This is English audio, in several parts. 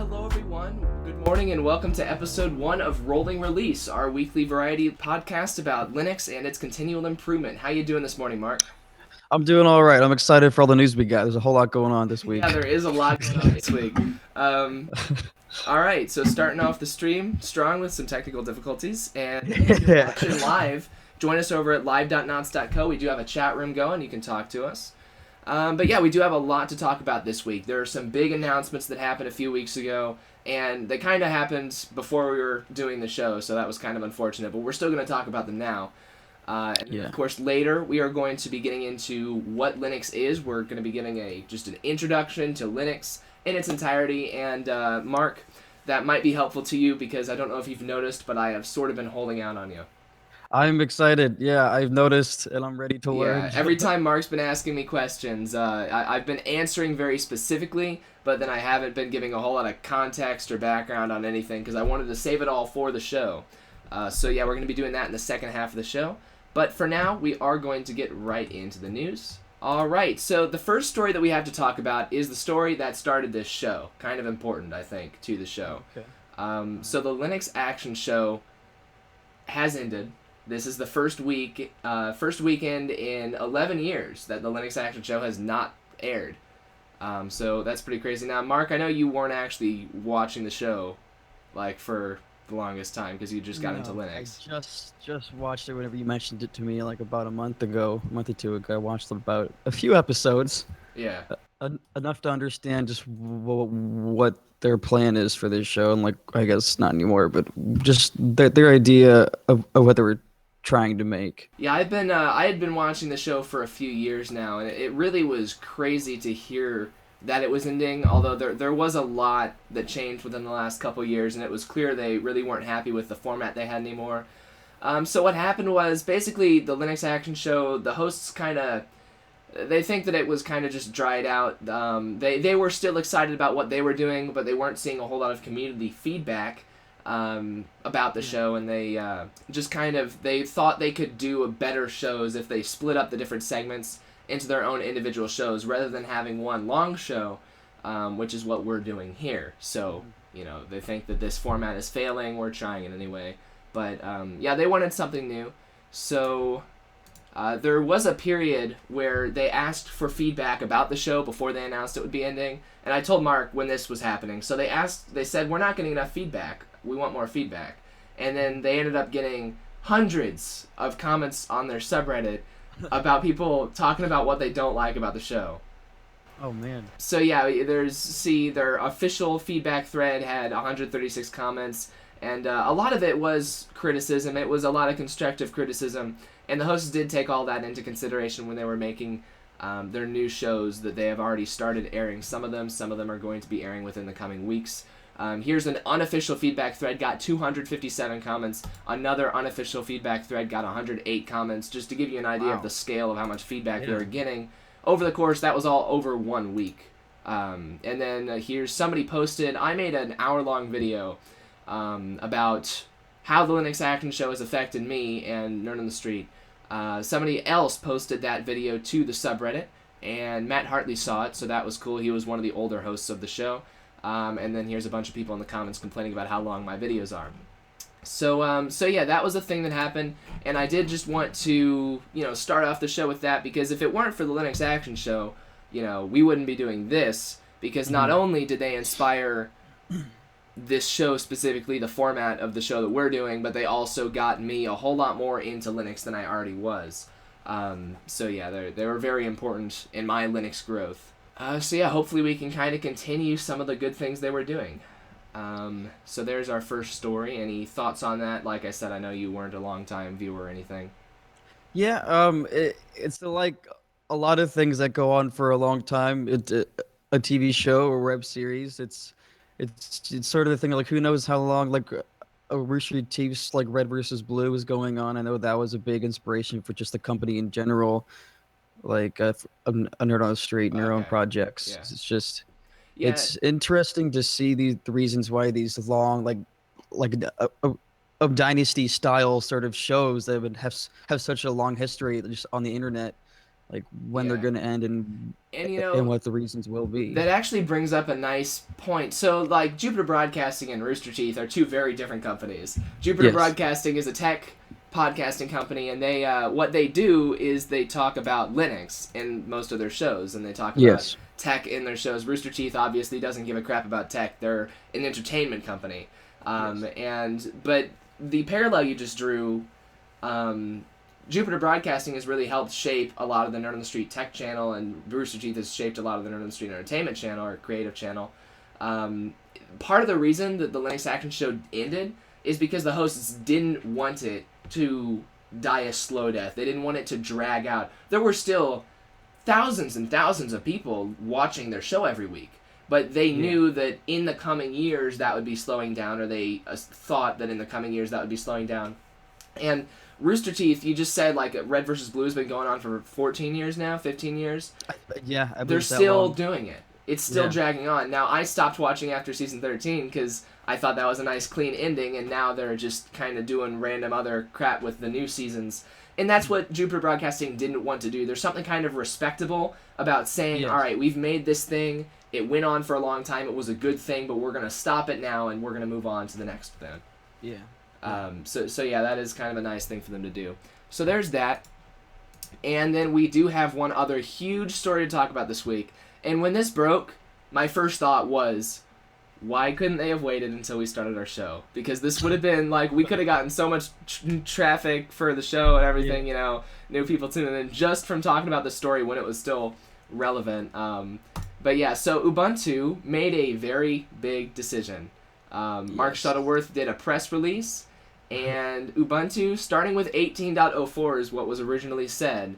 hello everyone. Good morning and welcome to episode 1 of Rolling Release, our weekly variety podcast about Linux and its continual improvement. How you doing this morning, Mark? I'm doing all right. I'm excited for all the news we got. There's a whole lot going on this week. Yeah, there is a lot going on this week. All right, so starting off the stream strong with some technical difficulties, and if you're watching live, join us over at live.knots.co. We do have a chat room going. You can talk to us. But yeah, we do have a lot to talk about this week. There are some big announcements that happened a few weeks ago, and they kind of happened before we were doing the show, so that was kind of unfortunate, but we're still going to talk about them now. Of course, later we are going to be getting into what Linux is. We're going to be giving just an introduction to Linux in its entirety, and Mark, that might be helpful to you because I don't know if you've noticed, but I have sort of been holding out on you. I'm excited. Yeah, I've noticed, and I'm ready to learn. Yeah, every time Mark's been asking me questions, I've been answering very specifically, but then I haven't been giving a whole lot of context or background on anything because I wanted to save it all for the show. So yeah, we're going to be doing that in the second half of the show. But for now, we are going to get right into the news. All right, so the first story that we have to talk about is the story that started this show. Kind of important, I think, to the show. Okay. So the Linux Action Show has ended. This is the first weekend in 11 years that the Linux Action Show has not aired. So that's pretty crazy. Now, Mark, I know you weren't actually watching the show, like, for the longest time because you just got into Linux. I just watched it whenever you mentioned it to me, like about a month or two ago. I watched about a few episodes. Yeah. Enough to understand just what their plan is for this show, and like I guess not anymore, but just their idea of what they were trying to make. Yeah, I had been watching the show for a few years now, and it really was crazy to hear that it was ending, although there was a lot that changed within the last couple years, and it was clear they really weren't happy with the format they had anymore. So what happened was, basically, the Linux Action Show, the hosts they think that it was kind of just dried out. They were still excited about what they were doing, but they weren't seeing a whole lot of community feedback about the show, and they they thought they could do better shows if they split up the different segments into their own individual shows rather than having one long show, which is what we're doing here. So, they think that this format is failing. We're trying it anyway. But, yeah, they wanted something new. So, there was a period where they asked for feedback about the show before they announced it would be ending. And I told Mark when this was happening. So they said, we're not getting enough feedback. We want more feedback. And then they ended up getting hundreds of comments on their subreddit about people talking about what they don't like about the show. Oh man. So yeah, their official feedback thread had 136 comments, and a lot of it was criticism. It was a lot of constructive criticism, and the hosts did take all that into consideration when they were making their new shows that they have already started airing. Some of them are going to be airing within the coming weeks. Here's an unofficial feedback thread, got 257 comments. Another unofficial feedback thread got 108 comments, just to give you an idea of the scale of how much feedback they were getting. Over the course, that was all over 1 week. And then here's somebody posted, I made an hour-long video about how the Linux Action Show has affected me and Nerd on the Street. Somebody else posted that video to the subreddit, and Matt Hartley saw it, so that was cool. He was one of the older hosts of the show. And then here's a bunch of people in the comments complaining about how long my videos are. So yeah, that was a thing that happened, and I did just want to, start off the show with that, because if it weren't for the Linux Action Show, we wouldn't be doing this, because not only did they inspire this show specifically, the format of the show that we're doing, but they also got me a whole lot more into Linux than I already was. So yeah, they were very important in my Linux growth. So yeah, hopefully we can kind of continue some of the good things they were doing. So there's our first story. Any thoughts on that? Like I said, I know you weren't a long-time viewer or anything. Yeah, it's like a lot of things that go on for a long time. It's a TV show or web series. It's sort of the thing, like, who knows how long, like, a Rooster Teeth's, like, Red versus Blue was going on. I know that was a big inspiration for just the company in general, like a Nerd on the Street and their own projects. Yeah. It's just, Yeah. it's interesting to see the reasons why these long, like of dynasty style sort of shows that would have such a long history just on the internet like when they're Yeah. gonna end and And what the reasons will be. that actually brings up a nice point. So, like, Jupiter Broadcasting and Rooster Teeth are two very different companies. Jupiter Yes. Broadcasting is a tech podcasting company, and they what they do is they talk about Linux in most of their shows, and they talk about Yes. tech in their shows. Rooster Teeth obviously doesn't give a crap about tech. They're an entertainment company, Yes. but the parallel you just drew. Jupiter Broadcasting has really helped shape a lot of the Nerd on the Street tech channel, and Rooster Teeth has shaped a lot of the Nerd on the Street entertainment channel or creative channel. Part of the reason that the Linux Action Show ended is because the hosts didn't want it to die a slow death. They didn't want it to drag out. There were still thousands and thousands of people watching their show every week, but they knew that in the coming years that would be slowing down, or they thought that in the coming years that would be slowing down. And Rooster Teeth, you just said like Red versus Blue has been going on for 14 years now, 15 years. Yeah, I They're believe that still long. doing it. It's still Yeah. dragging on. Now, I stopped watching after season 13 because I thought that was a nice clean ending, and now they're just kind of doing random other crap with the new seasons. And that's what Jupiter Broadcasting didn't want to do. There's something kind of respectable about saying, Yes. all right, we've made this thing. It went on for a long time. It was a good thing, but we're going to stop it now, and we're going to move on to the next thing. Yeah. So yeah, that is kind of a nice thing for them to do. So there's that. And then we do have one other huge story to talk about this week. And when this broke, my first thought was, why couldn't they have waited until we started our show? Because this would have been, like, we could have gotten so much traffic for the show and everything, new people tuning in just from talking about the story when it was still relevant. But yeah, so Ubuntu made a very big decision. Mark Shuttleworth did a press release, and Ubuntu, starting with 18.04 is what was originally said,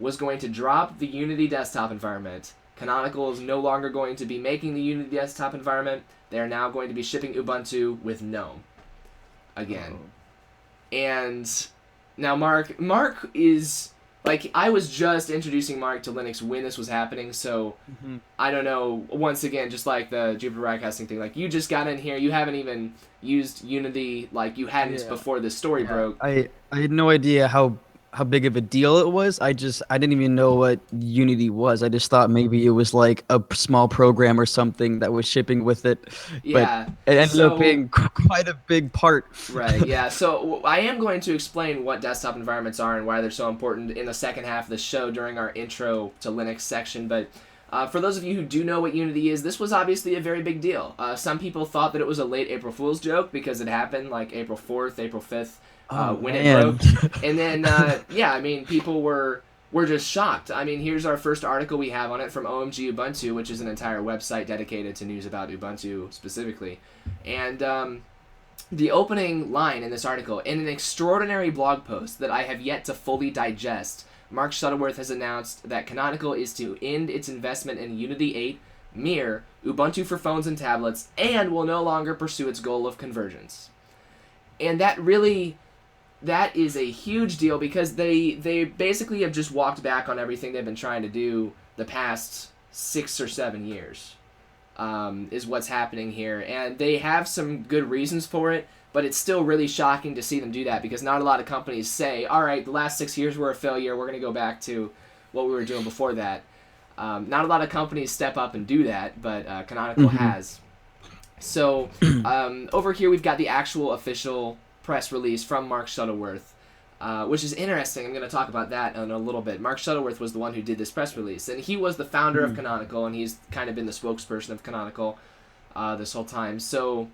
was going to drop the Unity desktop environment. Canonical is no longer going to be making the Unity desktop environment. They are now going to be shipping Ubuntu with Gnome again. And now Mark is, like, I was just introducing Mark to Linux when this was happening, so I don't know, once again, just like the Jupiter Broadcasting thing, like, you just got in here, you haven't even used Unity, like, you hadn't before this story broke. I had no idea how big of a deal it was. I didn't even know what Unity was. I just thought maybe it was like a small program or something that was shipping with it. Yeah. But it ended up being quite a big part. Right, yeah. So I am going to explain what desktop environments are and why they're so important in the second half of the show during our intro to Linux section. But for those of you who do know what Unity is, this was obviously a very big deal. Some people thought that it was a late April Fool's joke because it happened like April 4th, April 5th. When it broke. And then, people were just shocked. I mean, here's our first article we have on it from OMG Ubuntu, which is an entire website dedicated to news about Ubuntu specifically. And the opening line in this article, in an extraordinary blog post that I have yet to fully digest, Mark Shuttleworth has announced that Canonical is to end its investment in Unity 8, Mir, Ubuntu for phones and tablets, and will no longer pursue its goal of convergence. And that is a huge deal because they basically have just walked back on everything they've been trying to do the past 6 or 7 years, is what's happening here. And they have some good reasons for it, but it's still really shocking to see them do that because not a lot of companies say, all right, the last 6 years were a failure, we're going to go back to what we were doing before that. Not a lot of companies step up and do that, but Canonical has. So over here we've got the actual official press release from Mark Shuttleworth, which is interesting. I'm going to talk about that in a little bit. Mark Shuttleworth was the one who did this press release, and he was the founder of Canonical, and he's kind of been the spokesperson of Canonical this whole time. So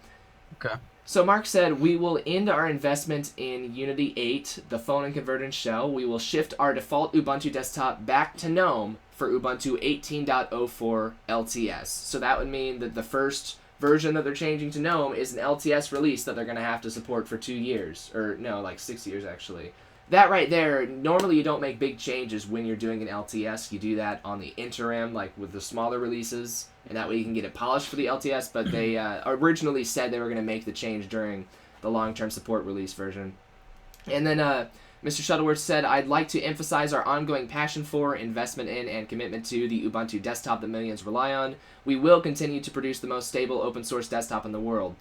Mark said, we will end our investment in Unity 8, the phone and convergence shell. We will shift our default Ubuntu desktop back to Gnome for Ubuntu 18.04 LTS. So that would mean that the first version that they're changing to Gnome is an LTS release that they're going to have to support for 2 years. Or, no, like 6 years, actually. That right there, normally you don't make big changes when you're doing an LTS. You do that on the interim, like with the smaller releases, and that way you can get it polished for the LTS, but they originally said they were going to make the change during the long-term support release version. And then Mr. Shuttleworth said, I'd like to emphasize our ongoing passion for, investment in, and commitment to the Ubuntu desktop that millions rely on. We will continue to produce the most stable open-source desktop in the world.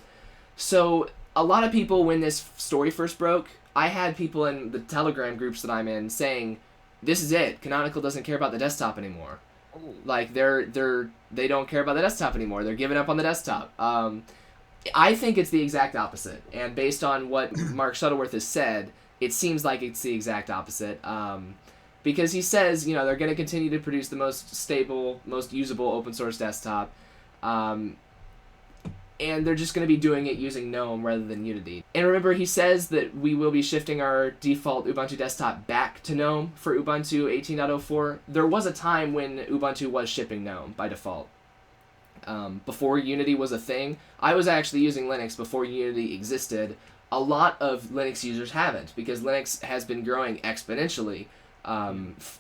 So a lot of people, when this story first broke, I had people in the Telegram groups that I'm in saying, this is it. Canonical doesn't care about the desktop anymore. Like they don't care about the desktop anymore. They're giving up on the desktop. I think it's the exact opposite. And based on what Mark Shuttleworth has said, it seems like it's the exact opposite. Because he says, they're going to continue to produce the most stable, most usable open source desktop. And they're just going to be doing it using GNOME rather than Unity. And remember, he says that we will be shifting our default Ubuntu desktop back to GNOME for Ubuntu 18.04. There was a time when Ubuntu was shipping GNOME by default. Before Unity was a thing. I was actually using Linux before Unity existed. A lot of Linux users haven't, because Linux has been growing exponentially.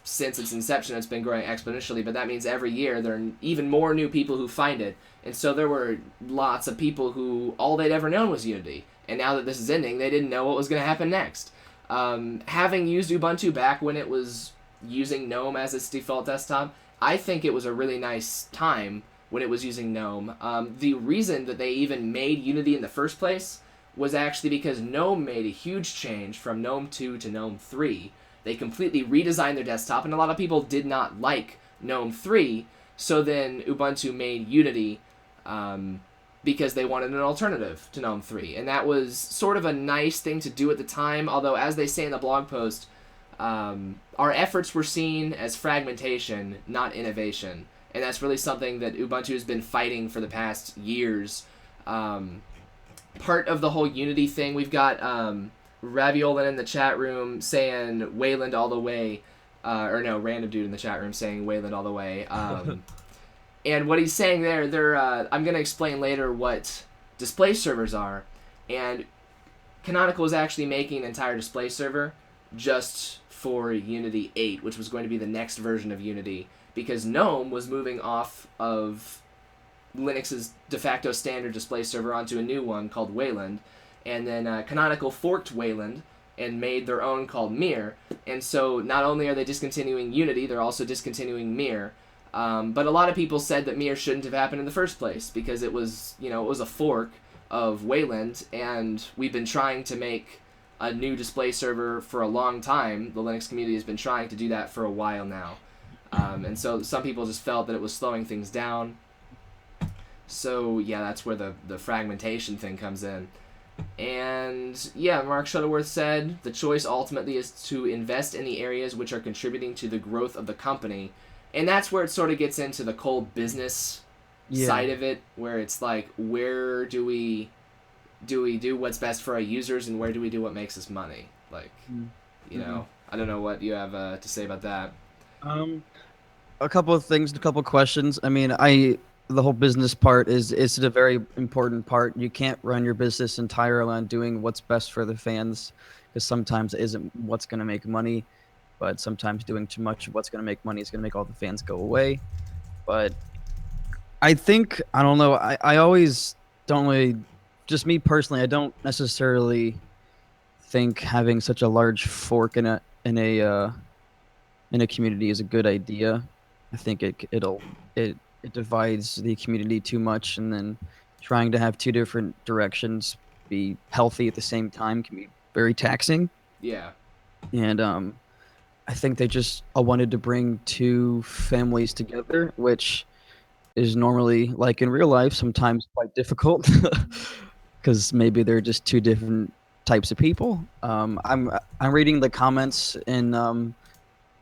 Since its inception, it's been growing exponentially, but that means every year there are even more new people who find it. And so there were lots of people who all they'd ever known was Unity. And now that this is ending, they didn't know what was going to happen next. Having used Ubuntu back when it was using GNOME as its default desktop, I think it was a really nice time when it was using GNOME. The reason that they even made Unity in the first place was actually because GNOME made a huge change from GNOME 2 to GNOME 3. They completely redesigned their desktop, and a lot of people did not like GNOME 3, so then Ubuntu made Unity because they wanted an alternative to GNOME 3. And that was sort of a nice thing to do at the time, although as they say in the blog post, our efforts were seen as fragmentation, not innovation. And that's really something that Ubuntu has been fighting for the past years. Part of the whole Unity thing, we've got Raviolin in the chat room saying Wayland all the way. Or no, Random Dude in the chat room saying Wayland all the way. And what he's saying there, I'm going to explain later what display servers are. And Canonical is actually making an entire display server just for Unity 8, which was going to be the next version of Unity, because GNOME was moving off of Linux's de facto standard display server onto a new one called Wayland. And then Canonical forked Wayland and made their own called Mir. And so not only are they discontinuing Unity, they're also discontinuing Mir. But a lot of people said that Mir shouldn't have happened in the first place, because it was, it was a fork of Wayland, and we've been trying to make a new display server for a long time. The Linux community has been trying to do that for a while now. And so some people just felt that it was slowing things down. So yeah, that's where the fragmentation thing comes in. And yeah, Mark Shuttleworth said the choice ultimately is to invest in the areas which are contributing to the growth of the company. And that's where it sort of gets into the cold business side of it, where it's like, where do we do what's best for our users, and where do we do what makes us money? Like, I don't know what you have to say about that. A couple of things, a couple of questions. I mean, the whole business part is a very important part. You can't run your business entirely on doing what's best for the fans, because sometimes it isn't what's going to make money, but sometimes doing too much of what's going to make money is going to make all the fans go away. But I think, I don't know, I always don't really, just me personally, I don't necessarily think having such a large fork in a community is a good idea. I think it divides the community too much, and then trying to have two different directions be healthy at the same time can be very taxing. Yeah. And I think they just wanted to bring two families together, which is normally, like in real life, sometimes quite difficult, because maybe they're just two different types of people. I'm reading the comments in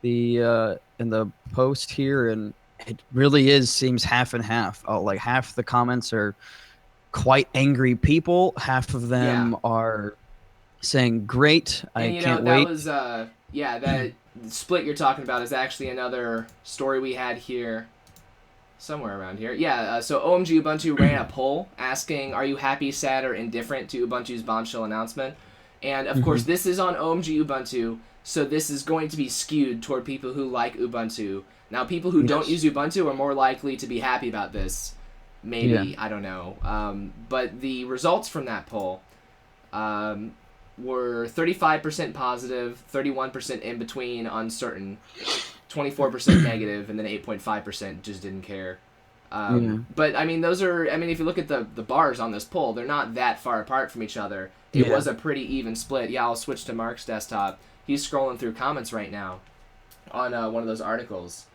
the post here, and it really seems half and half. Like half the comments are quite angry people, half of them are saying great, I can't wait. That was that split you're talking about is actually another story we had here somewhere around here. So OMG Ubuntu ran a poll asking, are you happy, sad, or indifferent to Ubuntu's bombshell announcement? And of course this is on OMG Ubuntu, so this is going to be skewed toward people who like Ubuntu. Now, people who don't use Ubuntu are more likely to be happy about this. Maybe, I don't know. But the results from that poll were 35% positive, 31% in between, uncertain, 24% negative, and then 8.5% just didn't care. But, I mean, if you look at the bars on this poll, they're not that far apart from each other. It was a pretty even split. Yeah, I'll switch to Mark's desktop. He's scrolling through comments right now. on one of those articles,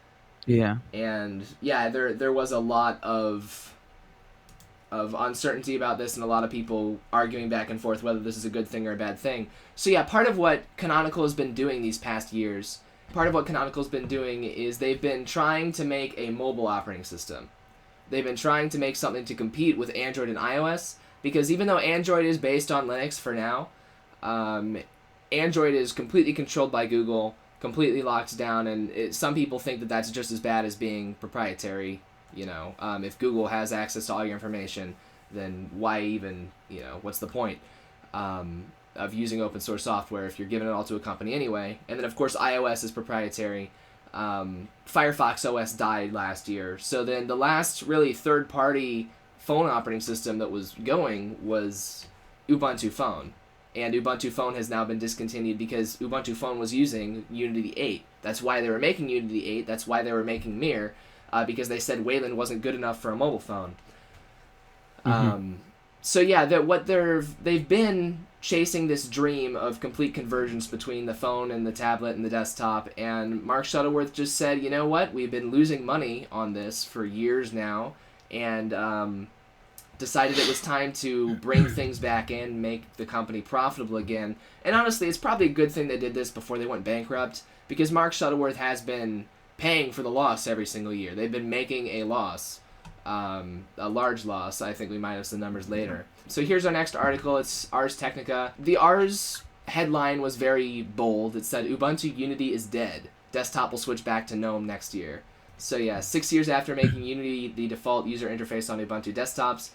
Yeah. and yeah, there was a lot of uncertainty about this, and a lot of people arguing back and forth whether this is a good thing or a bad thing. So yeah, part of what Canonical has been doing these past years, part of what Canonical's been doing is they've been trying to make a mobile operating system. They've been trying to make something to compete with Android and iOS, because even though Android is based on Linux for now, Android is completely controlled by Google, completely locked down, and some people think that that's just as bad as being proprietary. If Google has access to all your information, then why even, what's the point of using open source software if you're giving it all to a company anyway? And then, of course, iOS is proprietary. Firefox OS died last year. So then the last really third-party phone operating system that was going was Ubuntu Phone. And Ubuntu Phone has now been discontinued because Ubuntu Phone was using Unity 8. That's why they were making Unity 8. That's why they were making Mir. Because they said Wayland wasn't good enough for a mobile phone. So yeah, they've been chasing this dream of complete convergence between the phone and the tablet and the desktop, and Mark Shuttleworth just said, you know what, we've been losing money on this for years now, and decided it was time to bring things back in, make the company profitable again. And honestly, it's probably a good thing they did this before they went bankrupt, because Mark Shuttleworth has been paying for the loss every single year. They've been making a loss, a large loss. I think we might have some numbers later. So here's our next article. It's Ars Technica. The Ars headline was very bold. It said, Ubuntu Unity is dead. Desktop will switch back to GNOME next year. So yeah, 6 years after making Unity the default user interface on Ubuntu desktops,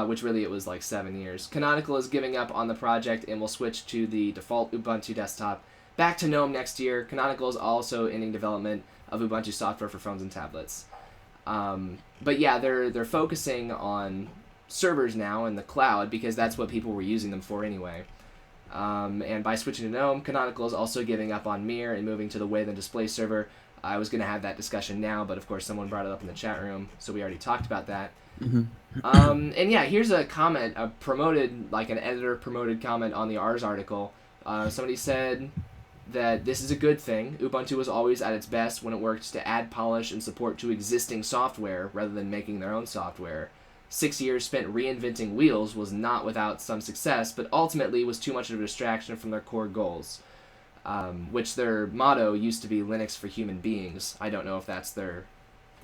which really it was like 7 years, Canonical is giving up on the project and will switch to the default Ubuntu desktop back to GNOME next year. Canonical is also ending development of Ubuntu software for phones and tablets. But yeah, they're focusing on servers now in the cloud because that's what people were using them for anyway. And by switching to GNOME, Canonical is also giving up on Mir and moving to the Wayland display server. I was going to have that discussion now, but of course someone brought it up in the chat room, so we already talked about that. And yeah, here's a comment, an editor promoted comment on the Ars article. Somebody said that this is a good thing. Ubuntu was always at its best when it worked to add polish and support to existing software rather than making their own software. 6 years spent reinventing wheels was not without some success, but ultimately was too much of a distraction from their core goals, which their motto used to be Linux for human beings. I don't know if that's their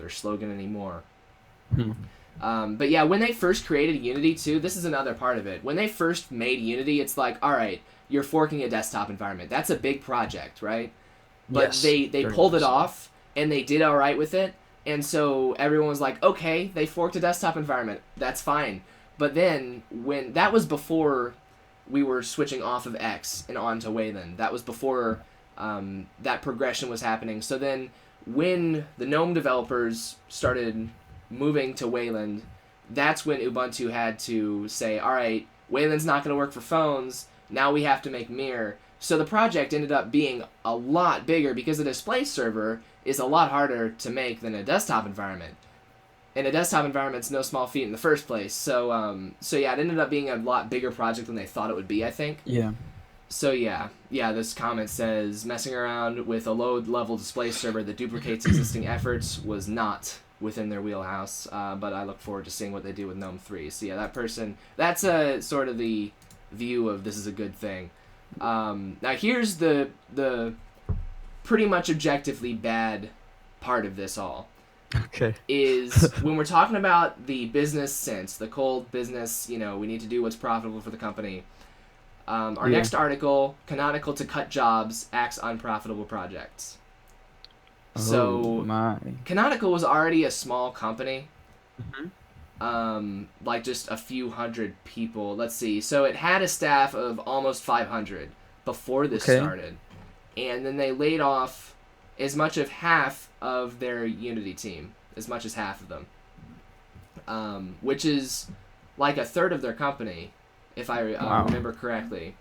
slogan anymore. But yeah, when they first created Unity too, this is another part of it. When they first made Unity, it's like, all right, you're forking a desktop environment. That's a big project, right? But Yes, they pulled it so. off, and they did all right with it. And so everyone was like, okay, they forked a desktop environment. That's fine. But then, when that was before we were switching off of X and onto Wayland. That was before that progression was happening. So then, when the GNOME developers started moving to Wayland, that's when Ubuntu had to say, all right, Wayland's not going to work for phones. Now we have to make Mir. So the project ended up being a lot bigger because a display server is a lot harder to make than a desktop environment. And a desktop environment's no small feat in the first place. So yeah, it ended up being a lot bigger project than they thought it would be, I think. Yeah. So yeah, this comment says, messing around with a low-level display server that duplicates existing efforts was not within their wheelhouse, but I look forward to seeing what they do with GNOME 3. So yeah, that's a sort of the view of this is a good thing. Now here's the pretty much objectively bad part of this all. Okay. Is when we're talking about the business sense, the cold business, we need to do what's profitable for the company. Our next article, Canonical to cut jobs, axes unprofitable projects. So, Canonical was already a small company. Like just a few hundred people. Let's see. So it had a staff of almost 500 before this started. And then they laid off as much of half of their Unity team. As much as half of them. Which is like a third of their company, if I remember correctly.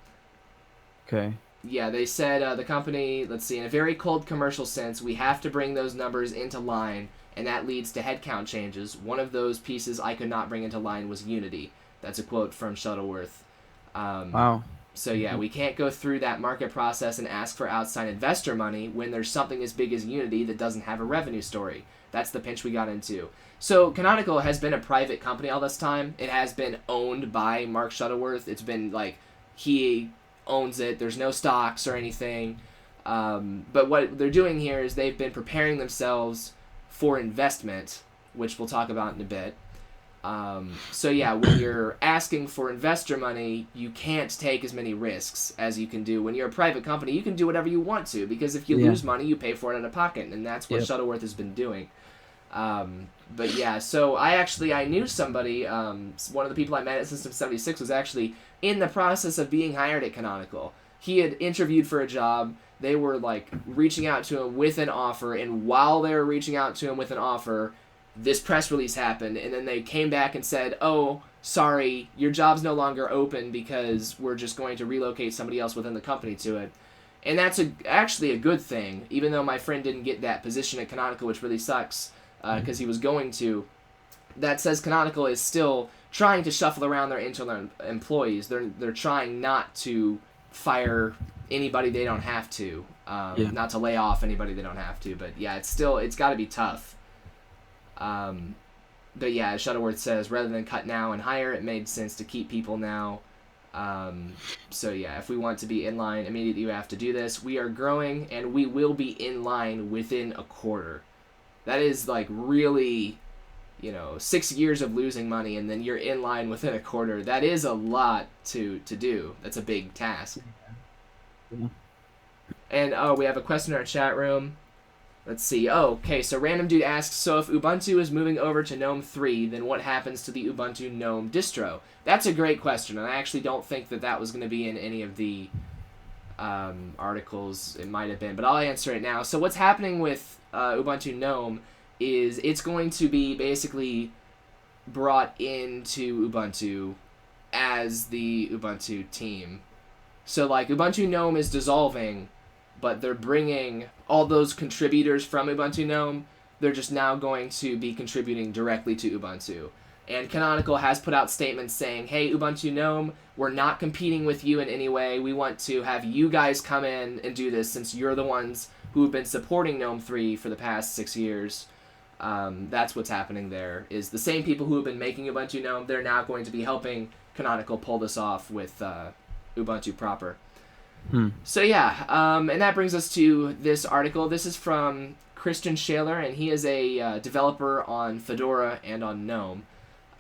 Okay. Yeah, they said the company, let's see, in a very cold commercial sense, we have to bring those numbers into line, and that leads to headcount changes. One of those pieces I could not bring into line was Unity. That's a quote from Shuttleworth. Wow. So yeah, we can't go through that market process and ask for outside investor money when there's something as big as Unity that doesn't have a revenue story. That's the pinch we got into. So Canonical has been a private company all this time. It has been owned by Mark Shuttleworth. It's been like he owns it. There's no stocks or anything. But what they're doing here is they've been preparing themselves for investment, which we'll talk about in a bit. So yeah, when you're asking for investor money, you can't take as many risks as you can do when you're a private company. You can do whatever you want to, because if you lose money, you pay for it out of pocket, and that's what Shuttleworth has been doing. But yeah, so I knew somebody, one of the people I met at System 76 was actually in the process of being hired at Canonical. He had interviewed for a job. They were like reaching out to him with an offer, and while they were reaching out to him with an offer, this press release happened, and then they came back and said, oh, sorry, your job's no longer open because we're just going to relocate somebody else within the company to it. And that's actually a good thing, even though my friend didn't get that position at Canonical, which really sucks, because he was going to. That says Canonical is still trying to shuffle around their internal employees. They're trying not to fire anybody they don't have to, not to lay off anybody they don't have to. But yeah, it's got to be tough. But yeah, as Shuttleworth says, rather than cut now and hire, it made sense to keep people now. So yeah, if we want to be in line immediately, we have to do this. We are growing, and we will be in line within a quarter. That is like really, 6 years of losing money, and then you're in line within a quarter. That is a lot to do. That's a big task. Yeah. And we have a question in our chat room. Let's see. Oh, okay, so Random Dude asks, so if Ubuntu is moving over to GNOME 3, then what happens to the Ubuntu GNOME distro? That's a great question, and I actually don't think that was going to be in any of the articles. It might have been, but I'll answer it now. So what's happening with Ubuntu GNOME is it's going to be basically brought into Ubuntu as the Ubuntu team. So, like, Ubuntu GNOME is dissolving, but they're bringing all those contributors from Ubuntu GNOME, they're just now going to be contributing directly to Ubuntu. And Canonical has put out statements saying, hey, Ubuntu GNOME, we're not competing with you in any way. We want to have you guys come in and do this since you're the ones who have been supporting GNOME 3 for the past 6 years. That's what's happening there, is the same people who have been making Ubuntu GNOME, they're now going to be helping Canonical pull this off with Ubuntu proper. So yeah, and that brings us to this article. This is from Christian Shaler, and he is a developer on Fedora and on GNOME.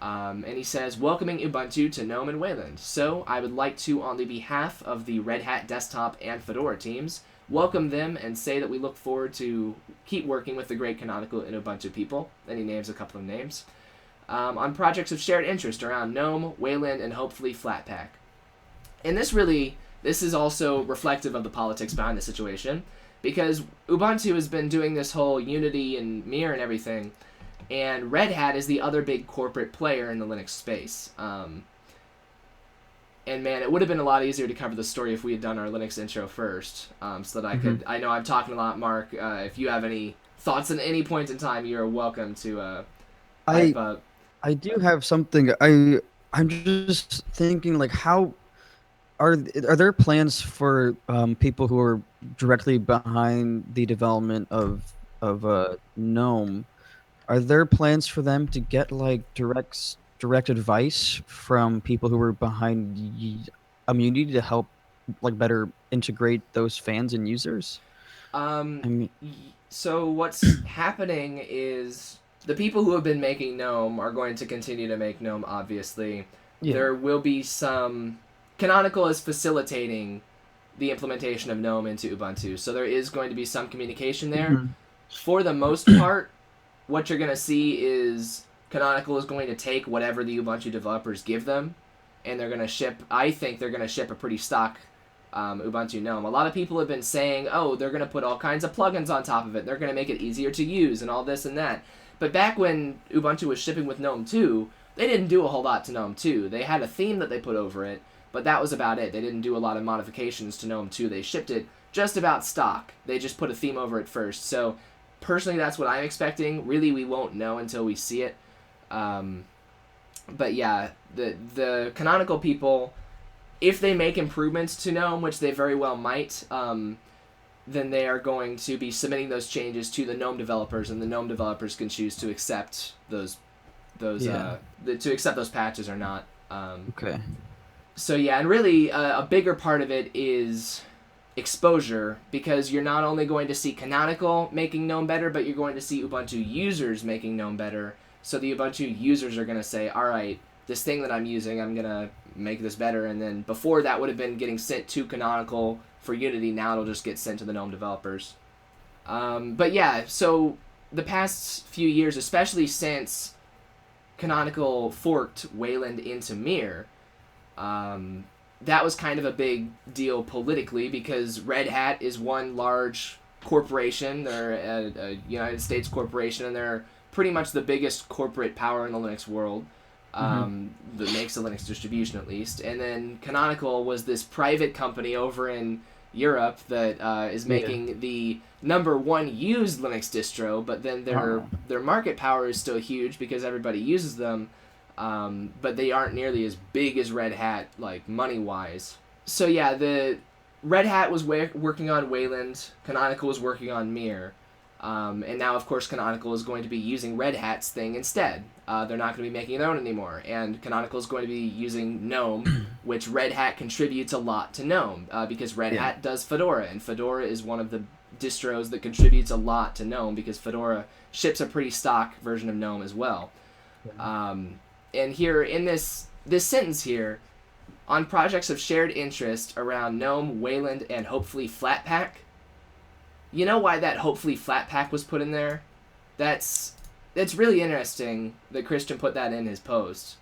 And he says, welcoming Ubuntu to GNOME and Wayland. So I would like to, on the behalf of the Red Hat Desktop and Fedora teams, welcome them and say that we look forward to keep working with the great Canonical and Ubuntu people. And he names a couple of names. On projects of shared interest around GNOME, Wayland, and hopefully Flatpak. And this is also reflective of the politics behind the situation, because Ubuntu has been doing this whole Unity and Mir and everything, and Red Hat is the other big corporate player in the Linux space. And man, it would have been a lot easier to cover the story if we had done our Linux intro first, so that I could. I know I'm talking a lot, Mark. If you have any thoughts at any point in time, you're welcome to pipe up. I do have something. I'm just thinking, like, how are there plans for people who are directly behind the development of GNOME? Are there plans for them to get like direct advice from people who are behind Unity to help like better integrate those fans and users? So what's happening is the people who have been making GNOME are going to continue to make GNOME, obviously. Yeah. There will be some... Canonical is facilitating the implementation of GNOME into Ubuntu, so there is going to be some communication there. For the most part, what you're going to see is Canonical is going to take whatever the Ubuntu developers give them, and they're going to ship... I think they're going to ship a pretty stock Ubuntu GNOME. A lot of people have been saying, oh, they're going to put all kinds of plugins on top of it. They're going to make it easier to use and all this and that. But back when Ubuntu was shipping with GNOME 2, they didn't do a whole lot to GNOME 2. They had a theme that they put over it, but that was about it. They didn't do a lot of modifications to GNOME 2. They shipped it just about stock. They just put a theme over it first. So personally, that's what I'm expecting. Really, we won't know until we see it. But yeah, the Canonical people if they make improvements to GNOME, which they very well might, then they are going to be submitting those changes to the GNOME developers, and the GNOME developers can choose to accept to accept those patches or not. Okay. So yeah, and really a bigger part of it is exposure, because you're not only going to see Canonical making GNOME better, but you're going to see Ubuntu users making GNOME better. So the Ubuntu users are going to say, all right, this thing that I'm using, I'm going to make this better. And then before that would have been getting sent to Canonical for Unity. Now it'll just get sent to the GNOME developers. But yeah, so the past few years, especially since Canonical forked Wayland into Mir, that was kind of a big deal politically, because Red Hat is one large corporation. They're a United States corporation, and they're pretty much the biggest corporate power in the Linux world, that makes the Linux distribution at least. And then Canonical was this private company over in Europe that is making the #1 used Linux distro, but then their market power is still huge because everybody uses them. But they aren't nearly as big as Red Hat, like money-wise. So yeah, the Red Hat was working on Wayland, Canonical was working on Mir, and now of course Canonical is going to be using Red Hat's thing instead. They're not going to be making their own anymore, and Canonical is going to be using GNOME, which Red Hat contributes a lot to GNOME, because Red Hat does Fedora, and Fedora is one of the distros that contributes a lot to GNOME, because Fedora ships a pretty stock version of GNOME as well. And here in this sentence here, on projects of shared interest around GNOME, Wayland, and hopefully Flatpak. You know why that hopefully Flatpak was put in there? That's really interesting that Christian put that in his post,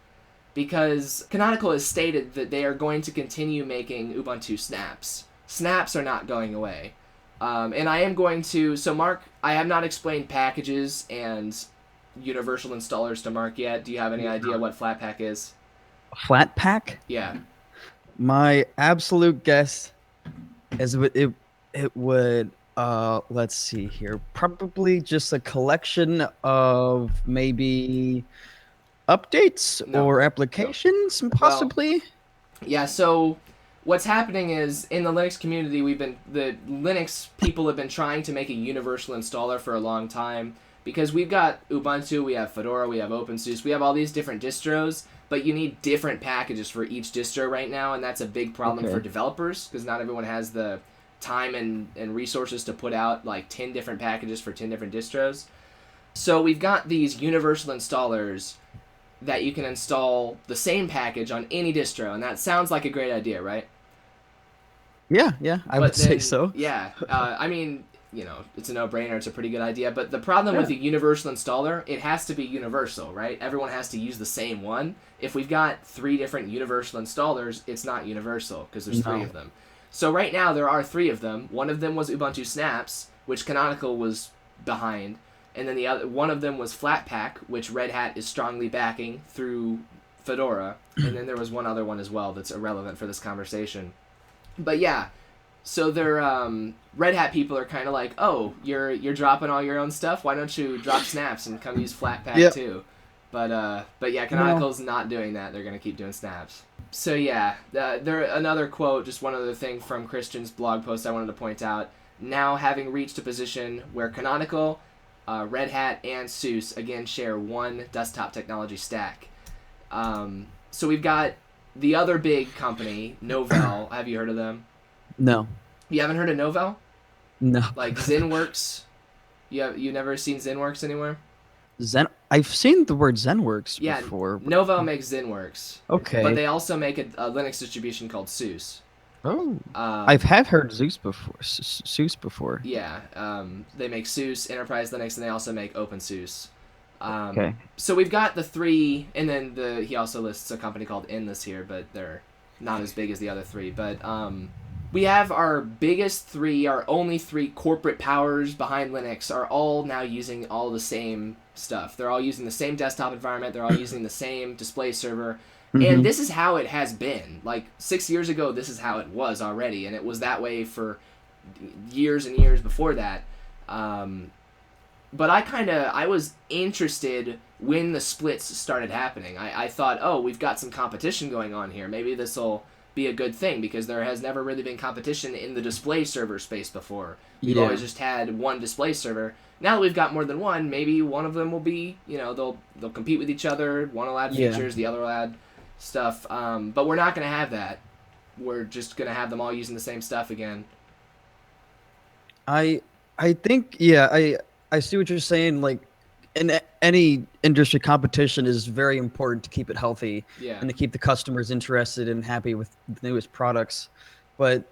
because Canonical has stated that they are going to continue making Ubuntu snaps. Snaps are not going away. And I am going to... So Mark, I have not explained packages and universal installers to Mark yet. Do you have any idea what Flatpak is? Flatpak? Yeah. My absolute guess is it would let's see here, probably just a collection of maybe updates or applications, possibly. Well, yeah, so what's happening is in the Linux community, the Linux people have been trying to make a universal installer for a long time, because we've got Ubuntu, we have Fedora, we have OpenSUSE, we have all these different distros, but you need different packages for each distro right now, and that's a big problem for developers, because not everyone has the time and resources to put out like 10 different packages for 10 different distros. So we've got these universal installers that you can install the same package on any distro, and that sounds like a great idea, right? Yeah, I would say so. Yeah, I mean, you know, it's a no-brainer, it's a pretty good idea, but the problem with the universal installer, it has to be universal, right? Everyone has to use the same one. If we've got 3 different universal installers, it's not universal, because there's 3 of them. So right now there are 3 of them. One of them was Ubuntu Snaps, which Canonical was behind, and then one of them was Flatpak, which Red Hat is strongly backing through Fedora, and then there was one other one as well that's irrelevant for this conversation. But yeah, so they're Red Hat people are kind of like, oh, you're dropping all your own stuff. Why don't you drop Snaps and come use Flatpak too? But yeah, Canonical's not doing that. They're gonna keep doing Snaps. So yeah, another quote, just one other thing from Christian's blog post I wanted to point out. Now having reached a position where Canonical, Red Hat, and SUSE again share one desktop technology stack. So we've got the other big company, Novell. Have you heard of them? No. You haven't heard of Novell? No. Like ZenWorks? You never seen ZenWorks anywhere? I've seen the word ZenWorks before. Yeah, Novell makes ZenWorks. Okay. But they also make a Linux distribution called SUSE. Oh. I've heard SUSE before. Yeah. They make SUSE, Enterprise Linux, and they also make OpenSUSE. Okay. So we've got the 3, and then he also lists a company called Endless here, but they're not as big as the other 3. But we have our biggest 3, our only 3 corporate powers behind Linux are all now using all the same stuff. They're all using the same desktop environment. They're all using the same display server. And this is how it has been. Like 6 years ago, this is how it was already, and it was that way for years and years before that. But I was interested when the splits started happening. I thought, oh, we've got some competition going on here. Maybe this will be a good thing because there has never really been competition in the display server space before. We've Yeah. always just had one display server. Now that we've got more than one, maybe one of them will be, they'll compete with each other. One will add Yeah. features, the other will add stuff. But we're not going to have that. We're just going to have them all using the same stuff again. I think I see what you're saying. Like in any industry, competition is very important to keep it healthy Yeah. and to keep the customers interested and happy with the newest products. But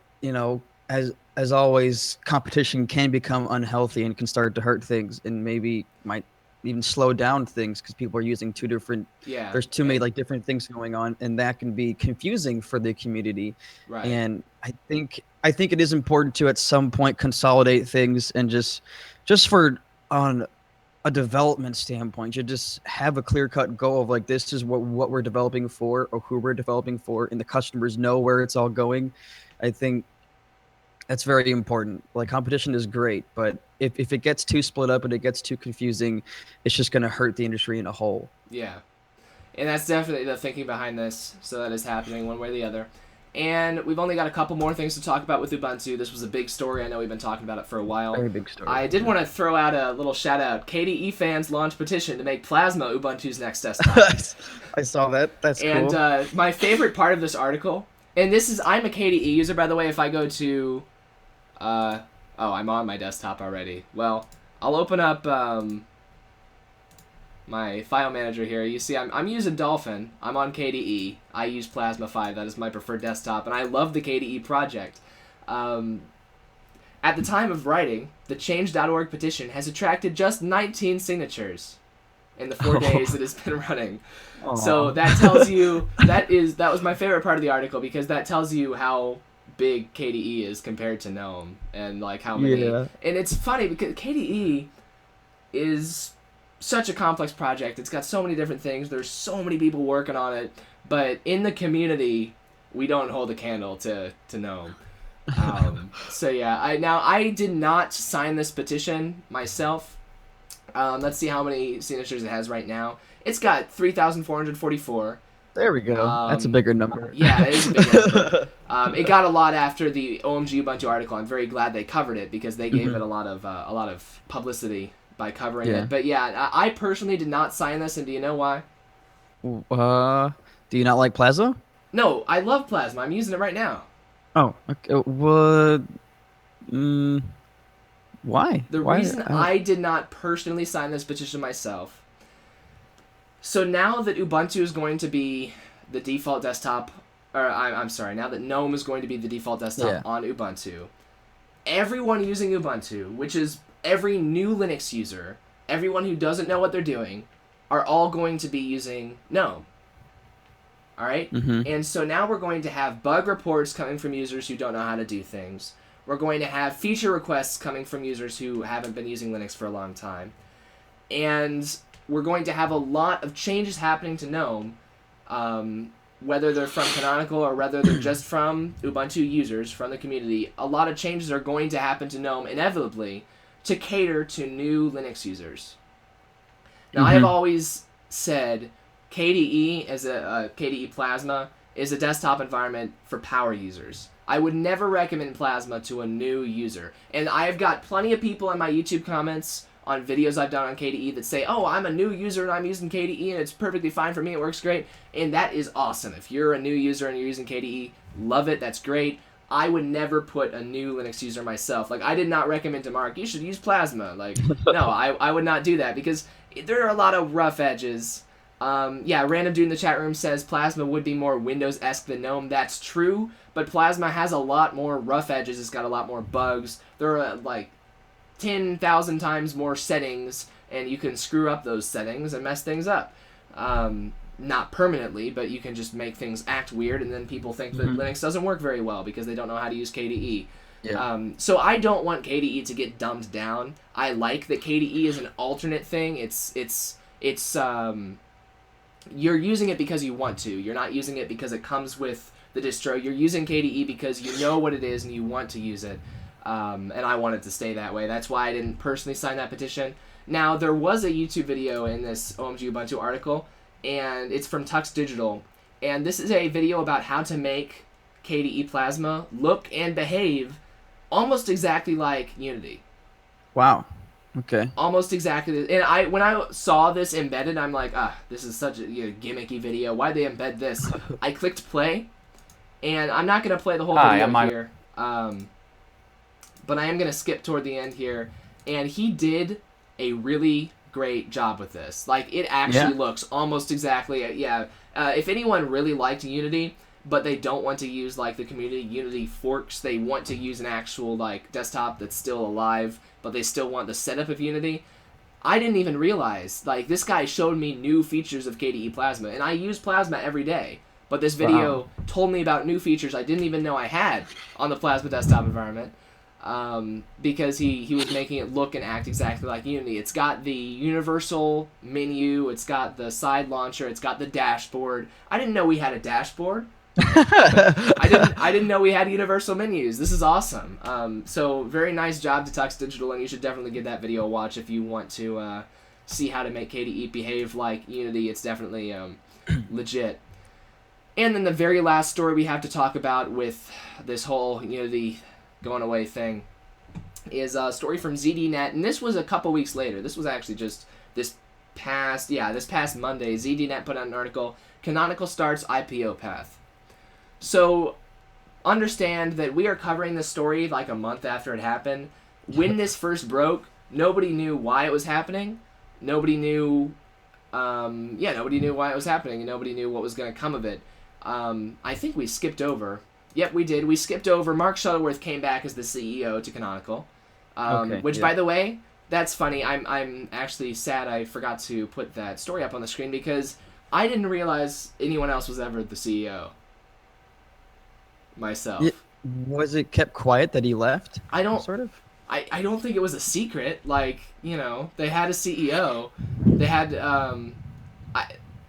as always, competition can become unhealthy and can start to hurt things and maybe might even slow down things because people are using two different. Yeah. There's too many like different things going on, and that can be confusing for the community. Right. And I think it is important to at some point consolidate things and just for on a development standpoint, you just have a clear-cut goal of like this is what we're developing for or who we're developing for, and the customers know where it's all going. I think that's very important. Like competition is great, but if it gets too split up and it gets too confusing, it's just going to hurt the industry in a whole. Yeah. And that's definitely the thinking behind this, so that is happening one way or the other. And we've only got a couple more things to talk about with Ubuntu. This was a big story. I know we've been talking about it for a while. Very big story. I did want to throw out a little shout out. KDE fans launched petition to make Plasma Ubuntu's next desktop. I saw that. That's cool. And my favorite part of this article, and I'm a KDE user, by the way. If I go to, I'm on my desktop already. Well, I'll open up my file manager here. You see, I'm using Dolphin. I'm on KDE. I use Plasma 5. That is my preferred desktop, and I love the KDE project. At the time of writing, the change.org petition has attracted just 19 signatures in the 4 days it has been running. Aww. So that tells you that was my favorite part of the article because that tells you how big KDE is compared to Gnome and like how many. Yeah. And it's funny because KDE is such a complex project. It's got so many different things. There's so many people working on it, but in the community, we don't hold a candle to Gnome. So yeah, I did not sign this petition myself. Let's see how many signatures it has right now. It's got 3,444. There we go. That's a bigger number. Yeah, it is a bigger number. It got a lot after the OMG Ubuntu article. I'm very glad they covered it because they gave it a lot of publicity by covering it. But yeah, I personally did not sign this, and do you know why? Do you not like Plasma? No, I love Plasma. I'm using it right now. Oh, okay. What? Why? The reason I did not personally sign this petition myself. So now that Ubuntu is going to be the default desktop, or I'm sorry, now that Gnome is going to be the default desktop on Ubuntu, everyone using Ubuntu, which is every new Linux user, everyone who doesn't know what they're doing, are all going to be using Gnome. All right? Mm-hmm. And so now we're going to have bug reports coming from users who don't know how to do things. We're going to have feature requests coming from users who haven't been using Linux for a long time. And we're going to have a lot of changes happening to Gnome, whether they're from Canonical or whether they're just from Ubuntu users, from the community. A lot of changes are going to happen to Gnome inevitably to cater to new Linux users. Now, I have always said KDE as a KDE Plasma is a desktop environment for power users. I would never recommend Plasma to a new user. And I've got plenty of people in my YouTube comments on videos I've done on KDE that say, oh, I'm a new user and I'm using KDE and it's perfectly fine for me, it works great. And that is awesome. If you're a new user and you're using KDE, love it, that's great. I would never put a new Linux user myself. Like, I did not recommend to Mark, you should use Plasma. Like, no, I would not do that because there are a lot of rough edges. Random Dude in the chat room says Plasma would be more Windows-esque than Gnome. That's true, but Plasma has a lot more rough edges. It's got a lot more bugs. There are, like, 10,000 times more settings, and you can screw up those settings and mess things up. Not permanently, but you can just make things act weird, and then people think that Linux doesn't work very well because they don't know how to use KDE. Yeah. So I don't want KDE to get dumbed down. I like that KDE is an alternate thing. You're using it because you want to. You're not using it because it comes with the distro. You're using KDE because you know what it is and you want to use it. And I want it to stay that way. That's why I didn't personally sign that petition. Now, there was a YouTube video in this OMG Ubuntu article, and it's from Tux Digital. And this is a video about how to make KDE Plasma look and behave almost exactly like Unity. Wow. Okay. Almost exactly. And when I saw this embedded, I'm like, this is such a gimmicky video. Why'd they embed this? I clicked play, and I'm not going to play the whole video here. But I am going to skip toward the end here. And he did a really great job with this. Like, it actually looks almost exactly... if anyone really liked Unity, but they don't want to use, like, the community Unity forks, they want to use an actual, like, desktop that's still alive, but they still want the setup of Unity, I didn't even realize. Like, this guy showed me new features of KDE Plasma, and I use Plasma every day. But this video told me about new features I didn't even know I had on the Plasma desktop environment. Because he was making it look and act exactly like Unity. It's got the universal menu, it's got the side launcher, it's got the dashboard. I didn't know we had a dashboard. I didn't know we had universal menus. This is awesome. So very nice job to Tux Digital, and you should definitely give that video a watch if you want to see how to make KDE behave like Unity. It's definitely legit. And then the very last story we have to talk about with this whole Unity going away thing is a story from ZDNet, and this was a couple weeks later. This was actually just this past Monday. ZDNet put out an article, Canonical starts IPO path. So understand that we are covering this story like a month after it happened. When this first broke, nobody knew why it was happening. Nobody knew nobody knew why it was happening, and nobody knew what was going to come of it. I think we skipped over. Yep, we did. We skipped over. Mark Shuttleworth came back as the CEO to Canonical, by the way, that's funny. I'm actually sad I forgot to put that story up on the screen because I didn't realize anyone else was ever the CEO. Myself. Was it kept quiet that he left? I don't think it was a secret. Like, they had a CEO. They had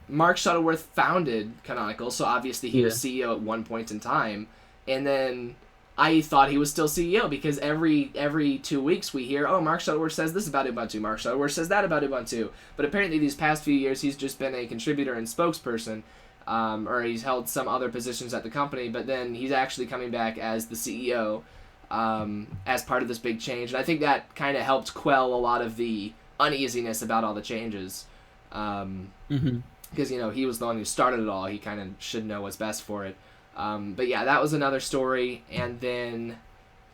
Mark Shuttleworth founded Canonical, so obviously he was CEO at one point in time. And then I thought he was still CEO because every 2 weeks we hear, Mark Shuttleworth says this about Ubuntu, Mark Shuttleworth says that about Ubuntu. But apparently these past few years he's just been a contributor and spokesperson, or he's held some other positions at the company, but then he's actually coming back as the CEO as part of this big change. And I think that kind of helped quell a lot of the uneasiness about all the changes. Because, he was the one who started it all. He kind of should know what's best for it. But yeah, that was another story. And then